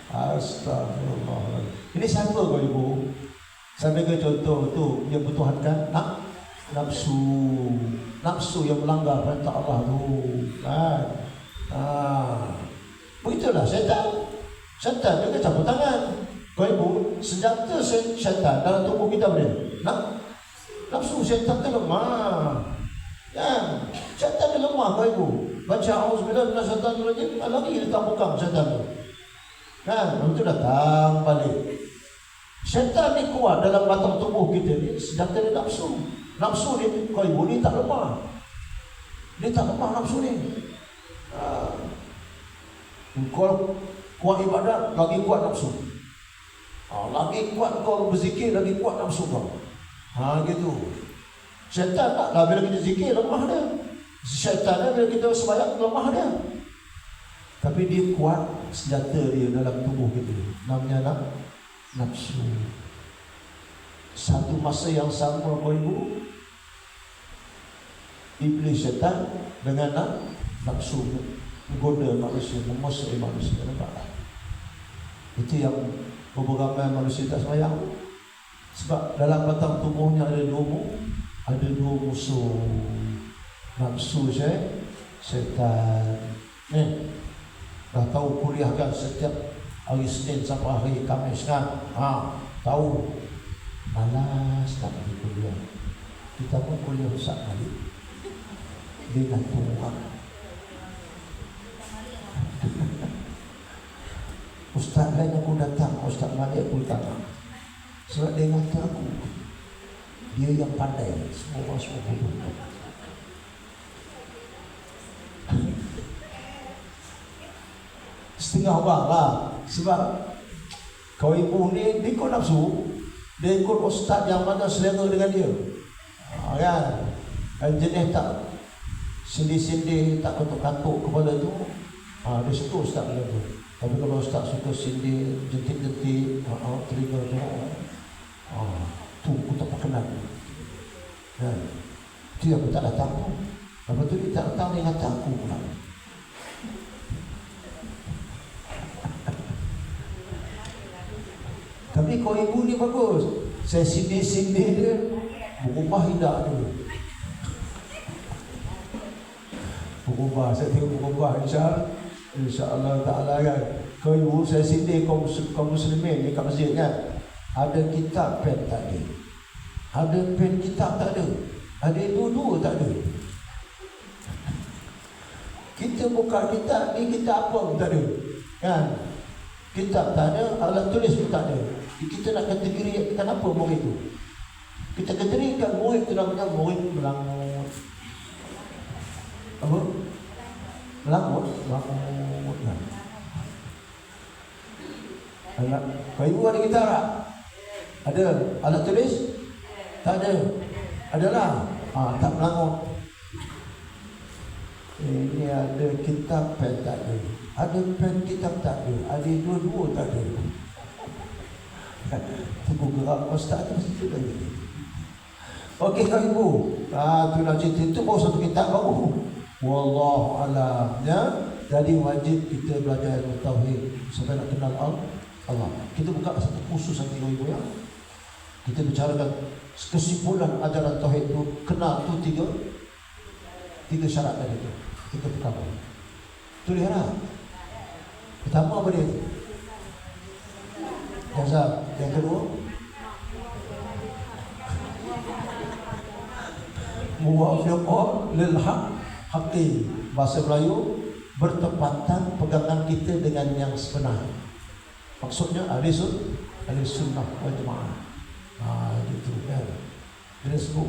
Astagfirullah. Ini siapa kau ibu? Saya bagi contoh tu, yang bertuhankan nafsu yang melanggar perintah Allah tu kan. Begitulah syaitan juga campur tangan. Kau ibu, senjata syaitan dalam tubuh kita boleh. Nafsu syaitan tu lemah. Kan? Syaitan tu lemah kau ibu. Baca auzubillahi minasyaitanir rajim, lagi dia tak buka syaitan tu. Kan? Lepas tu datang balik. Syaitan ni kuat dalam batang tubuh kita ni, senjata dia nafsu. Nafsu ni, kau ibu ni tak lemah. Dia tak lemah nafsu ni. Kau kuat ibadat, lagi kuat nafsu. Lagi kuat kau berzikir, lagi kuat nafsu kau. Gitu. Syaitan tak, bila kita zikir lemah dia. Syaitan bila kita sembahyang lemah dia. Tapi dia kuat senjata dia dalam tubuh kita. Namanya nafsu. Satu masa yang sama kau ibu, iblis syaitan dengan nafsu menggoda manusia, memusuhi manusia. Nampak? Itu yang beberapa manusia tak sembahyang. Sebab dalam batang tubuhnya ada dua musuh. Nafsu syaitan. Dah tahu kuliah kan setiap hari Senin sampai hari Khamis kan. Tahu. Malas tak pergi kuliah. Kita pun kuliah besar kali. Dia gantung orang. Ustaz lain aku datang, Ustaz Malik aku datang. Sebab dia kata aku, dia yang pandai. Semua orang semua bodoh. Setengah orang lah. Sebab kau ibu ni, dia ikut nafsu. Dia ikut ustaz yang mana selera dengan dia. Kan jenis tak sindi-sindi, tak katuk-katuk kepala tu, dia suka ustaz dia tu. Tapi kalau ustaz suka sindi, jentik-jentik, telinga tu, tu aku tak perkenal. Dia aku tak datang tu. Lepas tu dia tak datang, dia kata aku pula. Tapi kau ibu ni bagus. Saya sindi-sindi dia, berubah hidak dia. Berubah, saya tengok berubah insya-Allah ta'ala kan. Kau ibu saya sindi kaum muslimin ni kat masjid kan. Ada kitab pen tak ada. Ada pen kitab tak ada. Ada dua-dua tak ada. Kita buka kitab ni, kita apa pun tak ada. Kan? Kitab tak ada, alat tulis pun tak ada. Kita nak kategorikan apa murid itu? Kita kategorikan murid itu namanya murid melangut. Apa? Melangut kan? Kau ibu ada kitab tak? Ada. Alat tulis? Tak ada. Adalah. Tak melangut. Ini ada kitab pen tak ada. Ada pen kitab tak ada. Ada dua-dua tak ada. Tunggu gerak ustaz tu situ lagi. Okey kau ibu. Tu nak cerita itu baru satu kitab baru. Wallahu a'lam. Jadi wajib kita belajar tauhid supaya nak kenal Allah. Kita buka satu khusus nanti kau ibu ya. Kita bicarakan kesimpulan ajaran tauhid itu. Kenal tu tiga syarat tadi tu. Tiga perkara. Tu lihat. Pertama apa dia? Jazam. Yang kedua, muwafiqah lil haqi. Bahasa Melayu, bertepatan pegangan kita dengan yang sebenar. Maksudnya ahli sunnah wal jamaah. Gitu kan. Dia sebut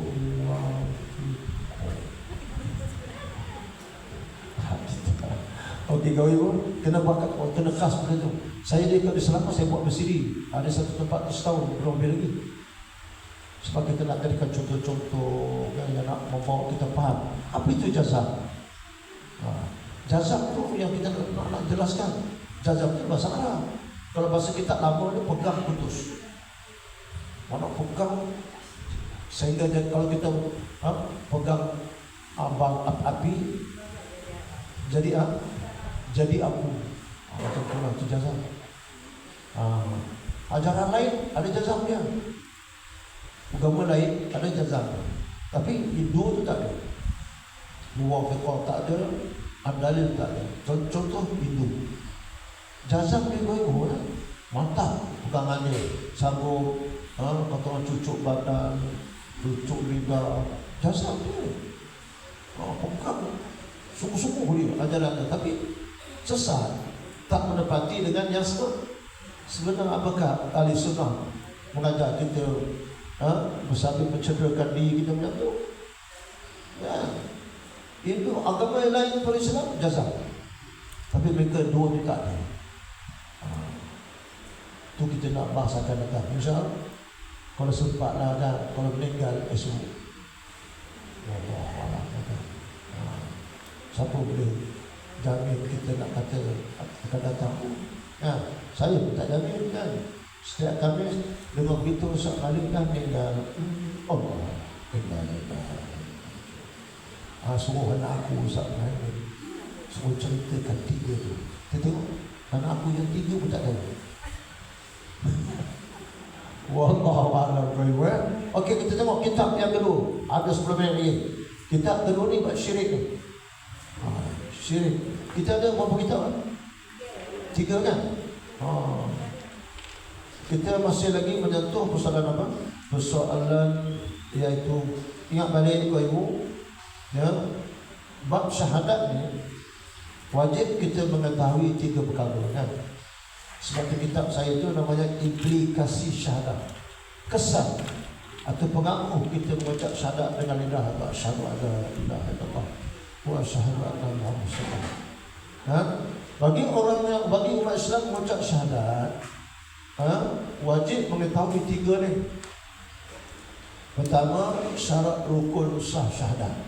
okey, kau ibu kena bakat, kena khas benda tu. Saya di Selangor, saya buat bersiri. Ada satu tempat tu setahun, belum lebih lagi. Sebab kita nak jadikan contoh-contoh yang nak membawa kita faham apa itu jazam. Jazam tu yang kita nak jelaskan. Jazam tu bahasa Arab. Kalau bahasa kita lama ni pegang putus. Mana pegang sehingga kalau kita pegang abang api jadi aku. Macam tu lah, itu jazam. Ajaran lain ada jazam dia. Agama lain ada jazam. Tapi Hindu tu tak ada. Muwafiqah tak ada, Ad-Dalil tak ada. Contoh Hindu. Jazam dia goyang, mantap pegangannya. Sanggup kata cucuk badan, cucuk lidah. Jazam dia. Pegang sungguh-sungguh dia ajarannya. Tapi sesat, tak menepati dengan yang sebenar. Apakah ahli sunnah mengajar kita bersambil mencederakan diri kita macam tu? Itu agama lain pada Islam jazam. Tapi mereka dua ni tak ada. Tu kita nak bahas akan datang, insya-Allah. Kalau sempat lah dan kalau meninggal esok. Allah. Siapa boleh jamin kita nak kata akan datang? Saya pun tak jamin kan. Setiap Khamis dengar begitu Ustaz Malik dah meninggal. Allah. Suruh anak aku Ustaz Malik, suruh ceritakan 3 tu. Kita tengok anak aku yang 3 pun tak tahu. Wallahu a'lam bishawab. Okey, kita tengok kitab yang kedua. Ada sebelum ini. Kitab kedua ni buat syirik ni. Syirik. Kita ada berapa kitab? 3 kan? Kita masih lagi menyentuh persoalan apa? Persoalan iaitu, ingat balik ibu, ya, bab syahadat ni wajib kita mengetahui 3 perkara kan. Sebab kitab saya itu namanya implikasi syahadat. Kesan atau pengaruh kita mengucap syahadat dengan lidah, asyhadu an la ilaha illallah wa asyhadu anna Muhammadan rasulullah. Bagi umat Islam mengucap syahadat, wajib mengetahui 3 ni. Pertama, syarat rukun sah syahadat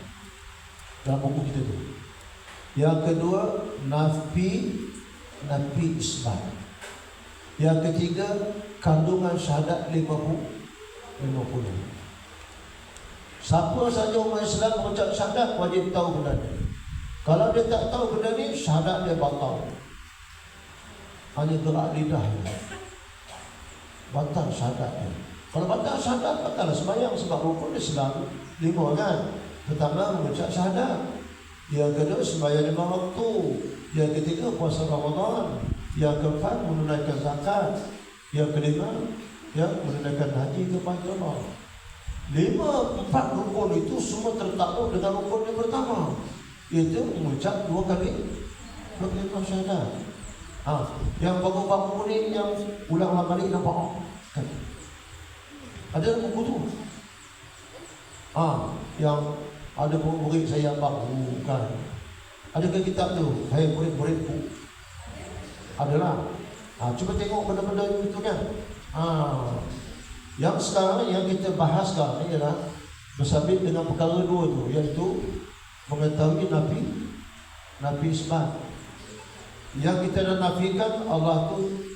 dalam buku kita tu. Yang kedua, nafi isbat. Yang ketiga, kandungan syahadat 50. Siapa saja umat Islam mengucap syahadat wajib tahu benda ni. Kalau dia tak tahu benda ni, syahadat dia batal. Hanya gerak lidah dia, batal syahadat dia. Kalau batal syahadat, batal sembahyang. Sebab rukun Islam 5 kan. Pertama, mengucap syahadat. Yang kedua, sembahyang 5 waktu. Yang ketiga, puasa Ramadan. Yang keempat, menunaikan zakat. Yang kelima, menunaikan haji ke Baitullah. 4 rukun itu semua tertakluk dengan rukun yang pertama, iaitu mengucap 2 kali kalimah syahadat. Yang bangun-bangun ni yang ulang-ulang balik nampak kan? Ada buku tu. Yang ada murid saya baru kan. Adakah kitab tu? Hai murid-muridku. Adalah. Cuba tengok benda-benda itu kan. Yang sekarang yang kita bahas sekarang ni ialah bersambit dengan perkara 2 tu, iaitu mengetahui nafi isbat. Yang kita nak nafikan Allah tu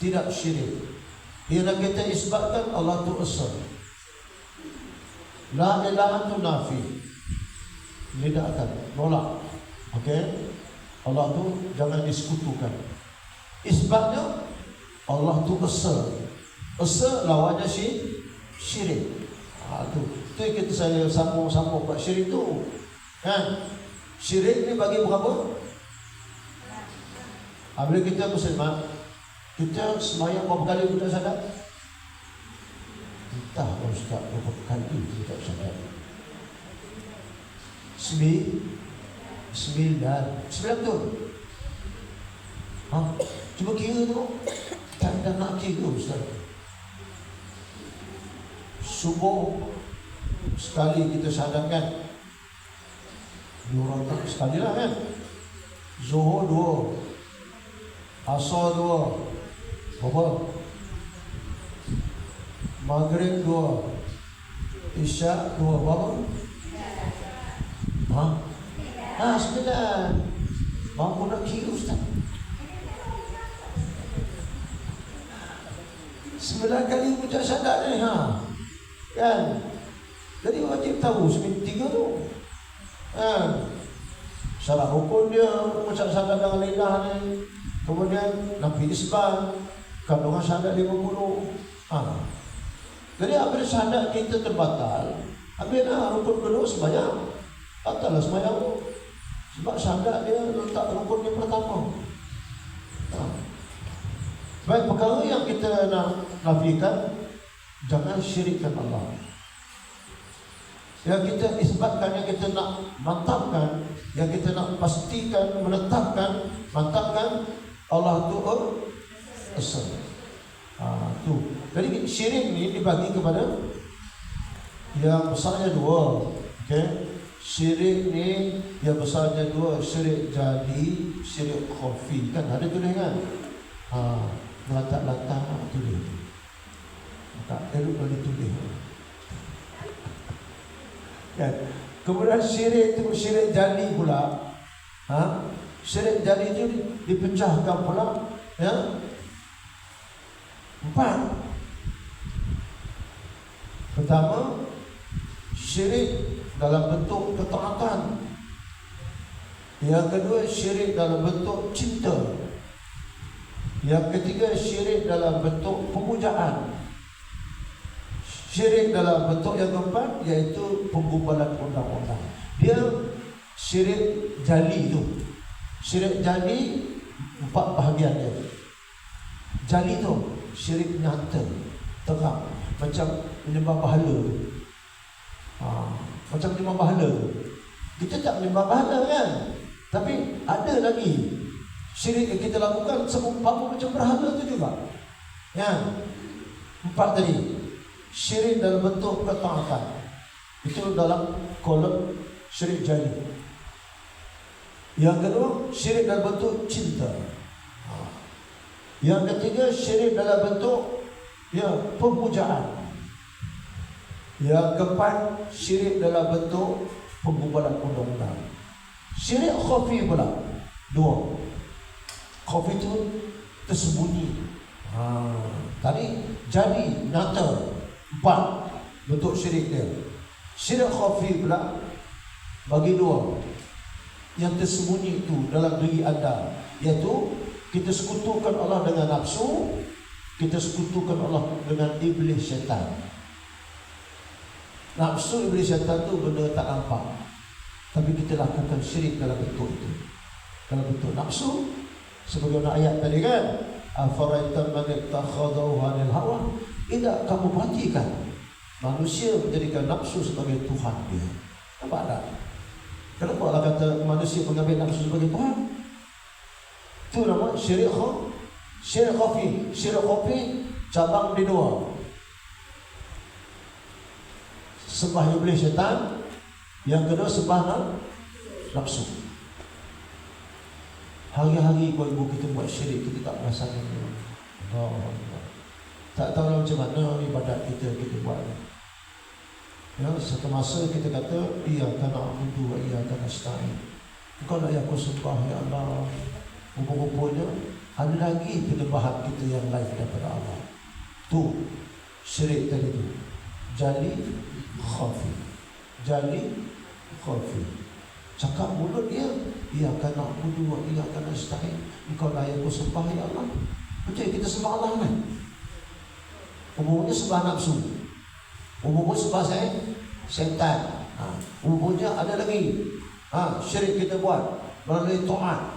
tidak syirik. Yang kita isbatkan Allah tu esa. La ilaha tu nafi. Tidak akan nolak. Okey? Allah tu jangan disekutukan. Isbatnya Allah tu esa. Esa lawannya syirik. Tu yang kita saya sambung-sambung buat syirik tu. Kan? Syirik ni bagi berapa? Bila kita Muslimat, Kita semayang berapa kali kita sadar? Entah Ustaz berapa kali kita sadar. Sembilan betul. Cuba kira tu. Tak ada nak kira Ustaz. Subuh sekali kita sadarkan. 2 rakaat sekali lah kan. Zuhur 2, Asar 2, berapa? Maghrib 2, Isyak 2, berapa? 9. Mampu nak kira Ustaz. 9 kali puncak sadar ni kan. Jadi wajib tahu 3 tu syarat rukun dia puncak sadar dengan lidah ni. Kemudian Nabi Isban kandungan syahadat 50. Jadi apabila syahadat kita terbatal, apabila rukun kedua sembahyang batallah sembahyang tu. Sebab syahadat dia letak rukun yang pertama. Baik, perkara yang kita nak nafikan, jangan syirikkan Allah. Yang kita isbatkan, yang kita nak mantapkan, yang kita nak pastikan, menetapkan, mantapkan, Allah tu esa. Tu. Jadi syirik ni dibagi kepada yang besarnya 2. Okey. Syirik ni yang besarnya 2, syirik jali, syirik khafi. Kan ada tulis kan? Letak-letak tulis. Tak elok kalau ditulis. Kan? Kemudian syirik itu syirik jali pula. Syirik jali itu dipecahkan pula 4. Pertama, syirik dalam bentuk ketaatan. Yang kedua, syirik dalam bentuk cinta. Yang ketiga, syirik dalam bentuk pemujaan. Syirik dalam bentuk yang keempat iaitu pembubalan undang-undang. Dia syirik jali tu. Syirik jali 4 bahagian dia. Jali tu syirik nyata, terang, macam menyembah bahala. Macam menyembah bahala. Kita tak menyembah bahala kan? Tapi ada lagi syirik yang kita lakukan seumpama macam berhala tu juga. Ya. 4 tadi. Syirik dalam bentuk ketaatan. Itu dalam kolom syirik jali. Yang kedua, syirik dalam bentuk cinta. Yang ketiga, syirik dalam bentuk pemujaan. Yang keempat, syirik dalam bentuk pembubalan undang-undang. Syirik khafi pula 2. Khafi itu tersembunyi. Tadi jadi nyata 4 bentuk syirik dia. Syirik khafi pula bagi 2. Yang tersembunyi itu dalam diri anda, iaitu kita sekutukan Allah dengan nafsu, kita sekutukan Allah dengan iblis syaitan. Nafsu, iblis, syaitan itu benda tak nampak, tapi kita lakukan syirik dalam bentuk itu, dalam bentuk nafsu. Sebagaimana ayat tadi kan, afara'aita man ittakhadha anil hawa. Tidak kamu perhatikan manusia menjadikan nafsu sebagai Tuhan dia. Nampak tak? Kenapa Allah kata manusia mengambil nafsu sebagai Tuhan? Itu nama syirik khafi. Syirik khafi cabang di 2. Sembah iblis syaitan. Yang kedua sembah nafsu. Hari-hari ibu kita buat syirik, kita tak merasakan. Tak tahu macam mana ibadat kita buat. Satu masa kita kata iyyaka na'budu wa iyyaka nasta'in. Engkau lah yang aku sembah ya Allah. Rupa-rupanya ada lagi penyembahan kita yang lain daripada Allah. Tu syirik tadi tu. Jali khafi. Cakap mulut dia iyyaka na'budu wa iyyaka nasta'in. Engkau lah yang aku sembah ya Allah. Betul kita sembah Allah kan? Umumnya sembah nafsu, umumnya sembah syaitan. Umumnya ada lagi syirik kita buat melalui taat.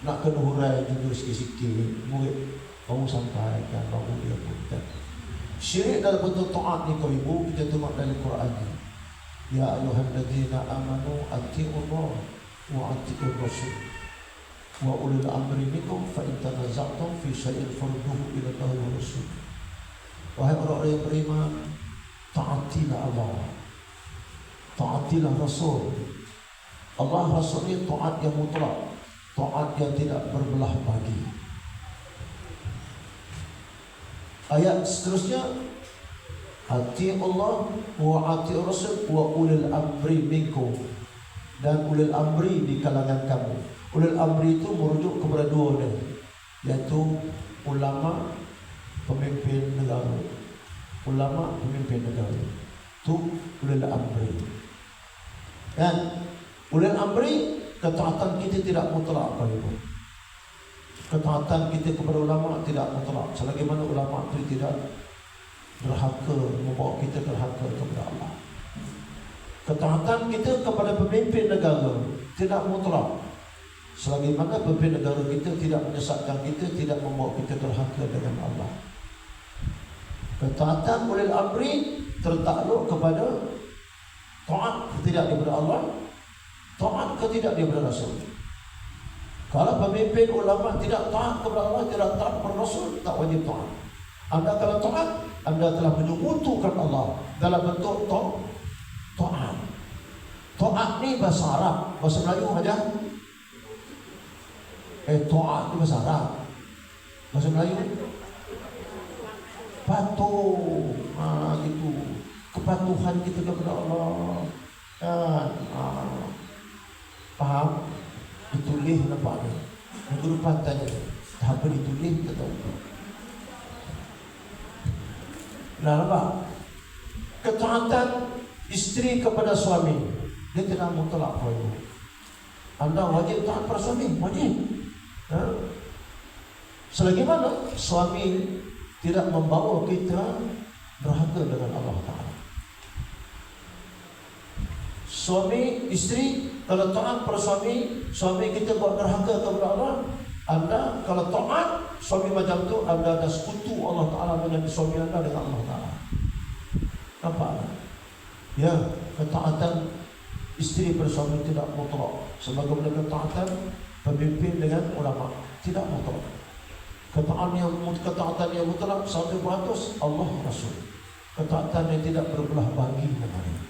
nak kena hurai jujur sikit-sikit, murid baru sampaikan, baru dia pun. Syirik dalam bentuk taat ni kau ibu, kita tengok dalam Quran ni. Ya ayyuhalladzina amanu atii'ullah wa atii'ur rasul wa ulil amri minkum fa in tanaza'tum fi syai'in farudduhu ila Allahi wa rasul. Wahai orang-orang yang beriman, taatilah Allah, taatilah Rasul. Allah Rasul ni taat yang mutlak, taat yang tidak berbelah bagi. Ayat seterusnya, ati Allah wa ati Rasul wa ulil amri minkum, dan ulil amri di kalangan kamu. Ulil amri itu merujuk kepada dua ni, iaitu ulama, pemimpin negara. Ulama, pemimpin negara itu ulil amri. Dan ulil amri, ketaatan kita tidak mutlak apa itu. Ketaatan kita kepada ulama tidak mutlak, selagi mana ulama itu tidak derhaka, membawa kita derhaka kepada Allah. Ketaatan kita kepada pemimpin negara tidak mutlak, selagi mana pemimpin negara kita tidak menyesatkan kita, tidak membawa kita derhaka dengan Allah. Ketaatan ulil amri tertakluk kepada taat tidak daripada Allah, taat ke tidak daripada Rasul. Kalau pemimpin ulama tidak taat kepada Allah, tidak taat kepada Rasul, tak wajib taat. Anda kalau taat, anda telah menyekutukan Allah dalam bentuk taat. Taat ni bahasa Arab, bahasa Melayu aja. Taat ni bahasa Arab, bahasa Melayu patuh. Gitu. Kepatuhan kita kepada Allah. Faham? Ditulis nampak ni. Guru tanya, apa ditulis kita tahu. Nah, nampak? Ketaatan isteri kepada suami, dia tidak mutlak apa itu. Anda wajib taat pada suami, wajib. Selagi mana suami tidak membawa kita berharga dengan Allah Ta'ala. Suami, isteri, kalau taat pada suami, suami kita buat derhaka kepada Allah. Anda kalau taat suami macam tu, anda ada sekutu Allah Ta'ala dengan suami anda dengan Allah Ta'ala. Nampak? Ya, ketaatan isteri pada suami tidak mutlak, sebagaimana ketaatan pemimpin dengan ulama tidak mutlak. Ketaatan yang mutlak 100% Allah Rasul. Ketaatan yang tidak berbelah bagi namanya.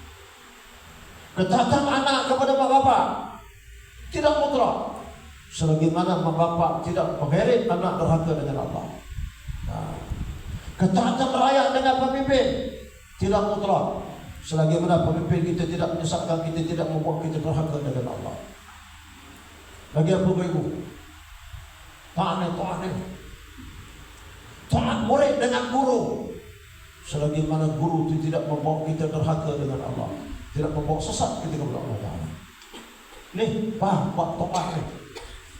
Ketaatan anak kepada mak bapak tidak mutlak, selagi mana mak bapak tidak mengheret anak derhaka dengan Allah. Ketaatan rakyat dengan pemimpin tidak mutlak, selagi mana pemimpin kita tidak menyesatkan kita, tidak membuat kita derhaka dengan Allah. Lagi apa ibu? Taat ni. Taat murid dengan guru, selagi mana guru itu tidak membawa kita derhaka dengan Allah, tidak membawa sesat kita kepada Allah Ta'ala. Ni faham bab taat ni,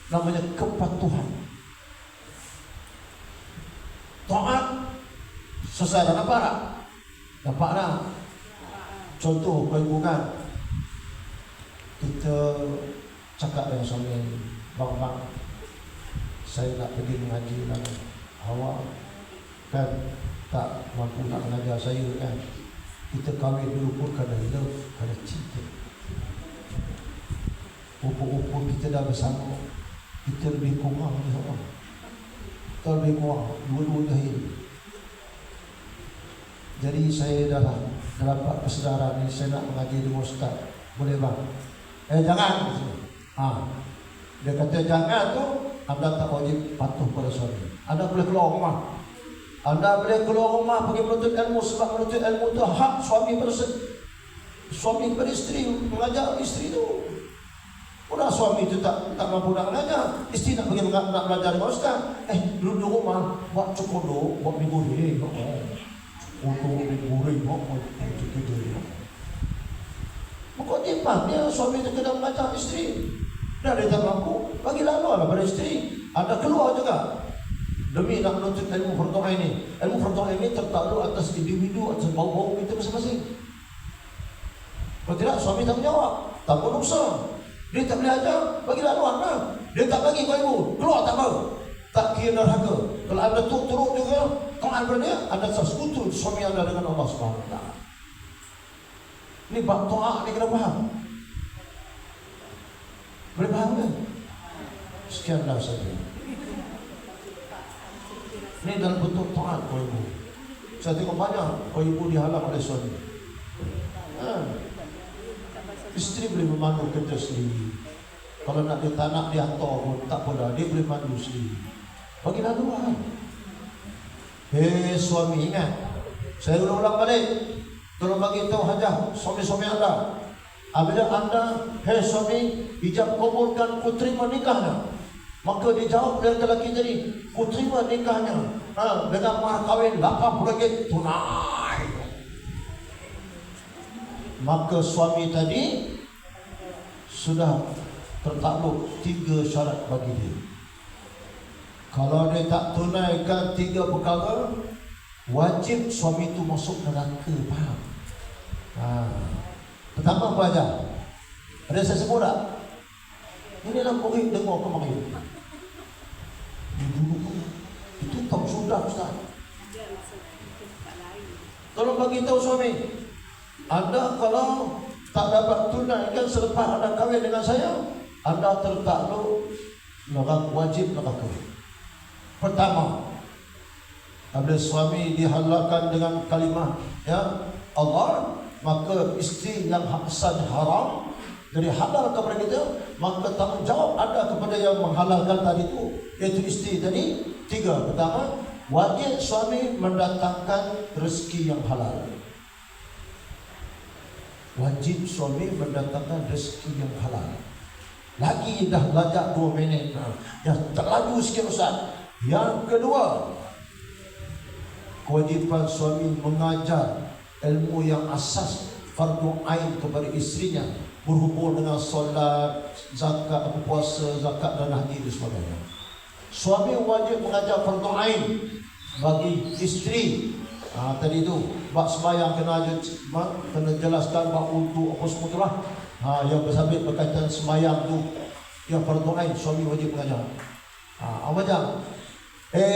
namanya kepatuhan. Taat sesuai dengan apa tak? Nampak tak? Contoh perhubungan, kita cakap dengan suami, bang, saya nak pergi mengaji dengan awak, kan tak mampu nak mengajar saya, kan. Kita kahwin dulu pun kerana love, kerana cinta. Rupa-rupa kita dah bersama, kita lebih kurang ni orang. Kita lebih kurang, dua-dua jahil. Jadi saya dah dapat kesedaran ni, saya nak mengaji dengan ustaz. Boleh bang? Jangan. Dia kata jangan tu, anda tak wajib patuh pada suami. Anda boleh keluar rumah. Anda boleh keluar rumah pergi menuntut ilmu, sebab menuntut ilmu itu hak suami kepada isteri, mengajar isteri itu. Udah suami itu tak mampu nak mengajar, isteri nak pergi nak belajar dengan ustaz. Duduk di rumah, buat cokodo, buat mie goreng. Untuk mie goreng, buat gitu. Pokoknya dia suami itu kena mengajar isteri. Dah dia tak mampu, bagi laluan pada isteri. Anda keluar juga demi nak menuntut ilmu fardu ain ini. Ilmu fardu ain ini tertakluk atas individu, atas bau-bau kita masing-masing. Kalau tidak, suami tak menjawab, tak berdosa. Dia tak boleh ajar, bagi laluan lah. dia tak bagi kau ibu, keluar tak mau. Tak kira neraka. Kalau anda turut juga taat pada dia, anda tersekutu suami anda dengan Allah Subhanahu Wa Taala. Ini bab taat ni kena faham. Boleh faham kan? Sekianlah saja. Ini dalam bentuk taat kau ibu. Saya tengok banyak kau ibu dihalang oleh suami. Isteri boleh memandu kerja sendiri. Kalau nak dia tak nak dia hantar pun tak apa, dia boleh mandu sendiri. Bagi laluan. Hei suami, ingat, saya ulang-ulang balik, tolong bagi tahu hajah suami-suami anda. Apabila anda, hei suami, ijab kabulkan ku terima nikahnya, maka dia jawab dengan lelaki tadi, ku terima nikahnya dengan mahar kahwin 80 ringgit tunai. Maka suami tadi sudah tertakluk 3 syarat bagi dia. Kalau dia tak tunaikan 3 perkara, wajib suami itu masuk neraka. Faham? Pertama apa aja? Ada saya sebut tak? Ini lah murid dengar kemarin. Itu tak sudah Ustaz. Tolong bagi tahu suami, anda kalau tak dapat tunaikan selepas anda kahwin dengan saya, anda tertakluk neraka, wajib neraka. Pertama, apabila suami dihalalkan dengan kalimah ya Allah, maka isteri yang saja haram dari halal kepada kita, maka tanggungjawab anda kepada yang menghalalkan tadi itu, iaitu isteri tadi 3. Pertama, wajib suami mendatangkan rezeki yang halal. Wajib suami mendatangkan rezeki yang halal. Lagi dah belajar 2 minit. Ya terlalu sikit Ustaz. Yang kedua, kewajipan suami mengajar ilmu yang asas fardu ain kepada isterinya, berhubung dengan solat, zakat, puasa, zakat dan haji dan sebagainya. Suami wajib mengajar fardu ain bagi isteri. Tadi itu bab sembahyang kena jelaskan, bab wudu apa semua itulah. Yang bersabit berkaitan sembahyang tu yang fardu ain, suami wajib mengajar. Apa jam?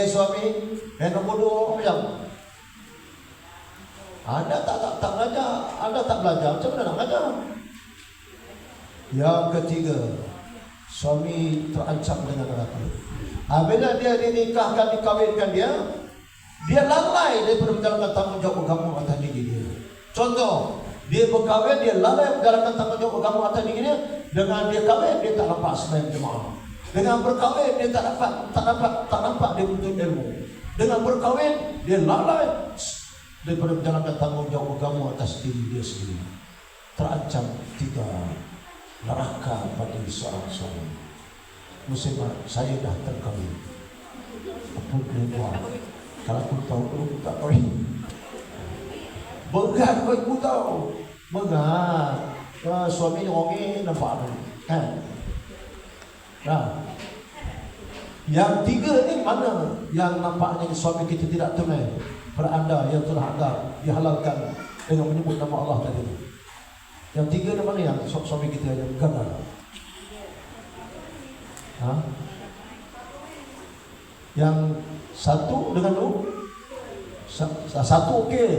Suami, nombor 2 apa jam? Anda tak belajar, anda tak belajar, macam mana nak belajar? Yang ketiga, suami terancam dengan neraka. Bila dia dinikahkan, dikawinkan dia lalai daripada menjalankan tanggungjawab agama atas diri dia. Contoh, dia berkahwin, dia lalai menjalankan tanggungjawab agama atas diri dia. Dengan dia kahwin, dia tak nampak sembahyang jemaah. Dengan berkahwin, dia tak nampak dia butuh ilmu. Dengan berkahwin, dia lalai daripada menjalankan tanggungjawab agama atas diri dia sendiri. Terancam 3 neraka bagi seorang suami. Muslimat, saya dah terkahwin. Apa boleh buat? Kalau aku tahu aku tak kahwin. Berat aku tahu. Berat. Suami orang ni nampak kan? Yang 3 ni mana yang nampaknya suami kita tidak tunai pada anda yang telah anda dihalalkan dengan menyebut nama Allah tadi. Yang 3 ni mana yang suami kita yang gagal? Yang 1 dengan lu, 1 okey,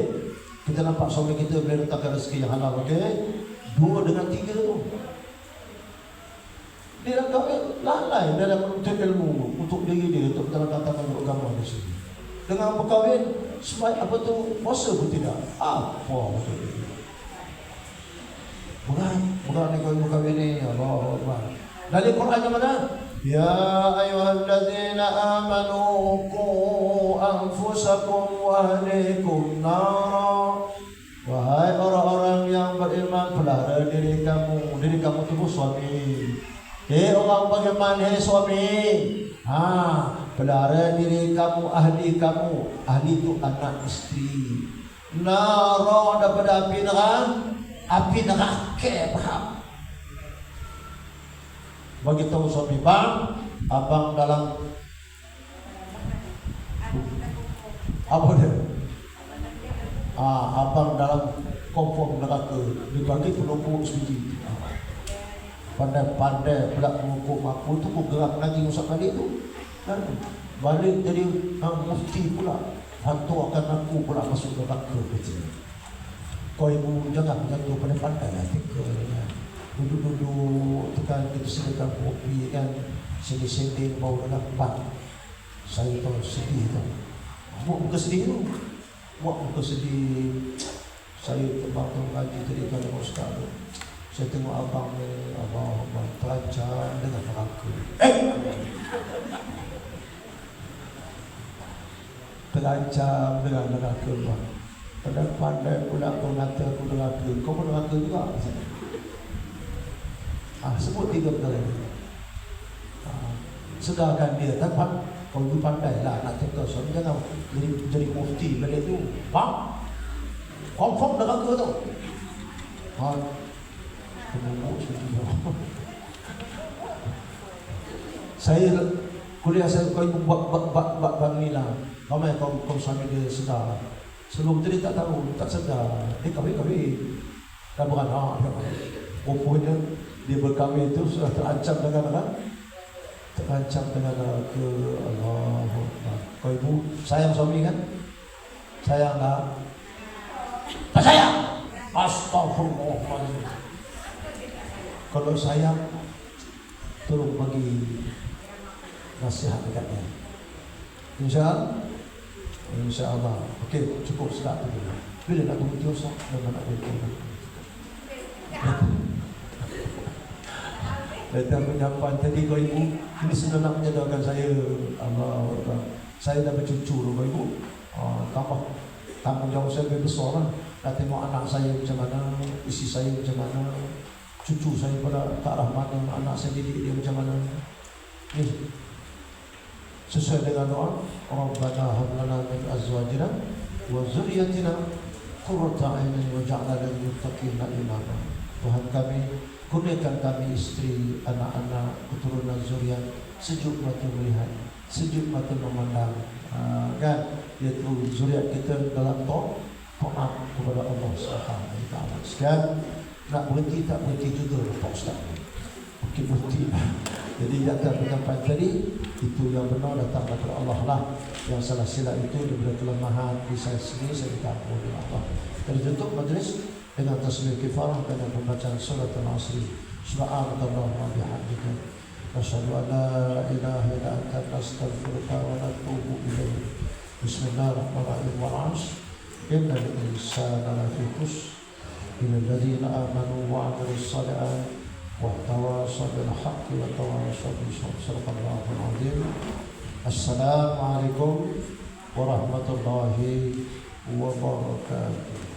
kita nampak suami kita boleh letakkan rezeki yang halal, okey. 2 dengan 3 tu, dia dah kahwin, lalai dalam menuntut ilmu untuk diri dia, untuk menjalankan tanggungjawab agama di sini. Dengan berkahwin, apa tu, puasa pun tidak. Apa betul? Berat ni kau kahwin ni, Allah Akbar. Dari Quran yang mana? Ya ayyuhallazina amanu qu anfusakum wa ahlikum nara. Wahai orang-orang yang beriman, pelihara diri kamu. Diri kamu itu suami. Orang beriman, suami. Pelihara diri kamu, ahli kamu. Ahli itu anak isteri. Nara daripada api neraka. Api neraka, faham? Bagi tahu suami, bang, abang dalam apa dia? Abang dalam kompor neraka, dibagi penumpuk sebiji. pandai-pandai pula menghukum aku tu, aku gerak lagi usap balik tu kan, balik jadi mufti pula, fatwakan aku pula masuk neraka kecil. Kau ibu jangan pandai-pandai lah tika kan. Duduk-duduk tekan kita sediakan kopi kan, sedih-sedih bau dalam bang. Saya tu sedih tu, buat muka sedih tu, buat muka sedih. Saya terbang ngaji tadi kan dengan ustaz tu. Saya tengok abang ni, abang terancam dengan neraka. Terancam dengan neraka bang. Pandai-pandai pula kau kata aku neraka, kau pun neraka juga. Sebut 3 perkara ni. Sedarkan dia, tapi kau lebih pandai lah nak teka. So, jangan jadi mufti balik tu. Bang, confirm neraka tu. Saya kuliah saya kau ibu bab ni lah. Ramai kau suami dia sedar. Sebelum tu dia tak tahu, tak sedar. Dia kahwin dah beranak. Rupanya dia berkahwin tu sudah terancam dengan apa? Terancam dengan ke Allah. Kau ibu sayang suami kan? Sayang tak? Tak sayang. Astagfirullahaladzim. Kalau sayang, tolong bagi nasihat dekatnya. InsyaAllah. Okey, cukup start tu dulu. Bila nak berhenti Ustaz? Bila nak berhenti? Datang penyampaian tadi kau ibu, ini sudah nak menyadarkan saya. Allah, saya dah bercucu kau ibu. Tanggungjawab saya lebih besar lah. Nak tengok anak saya macam mana, isteri saya macam mana, cucu saya pada ke arah mana, anak saya didik dia macam mana. Ni sesuai dengan doa, Rabbana hab lana min azwajina wa dzurriyyatina qurrata a'yunin waj'alna lil muttaqina imama. Tuhan kami, kurniakan kami isteri, anak-anak, keturunan zuriat sejuk mata melihat, sejuk mata memandang. Kan, iaitu zuriat kita dalam taat kepada Allah Subhanahu wa taala. Sekian, nak berhenti tak berhenti juga Pak Ustaz. Okey, berhenti. Jadi datang penyampaian tadi itu yang benar datang daripada Allah lah. Yang salah silap itu daripada kelemahan di saya sendiri, saya minta ampun kepada Allah. Kita tutup majlis dengan tasbih kifarah dan pembacaan surat Al-Asr. Subhanallah bihamdika, asyhadu an la ilaha illa anta, astaghfiruka wa atubu ilaik. Bismillahirrahmanirrahim. Wal 'ashr innal insana lafi khusr illa alladziina aamanu wa 'amilus shalihaati wa tawassaw bil haqqi wa tawassaw bis sabr. Sadaqallahul 'azim. Assalamualaikum warahmatullahi wabarakatuh.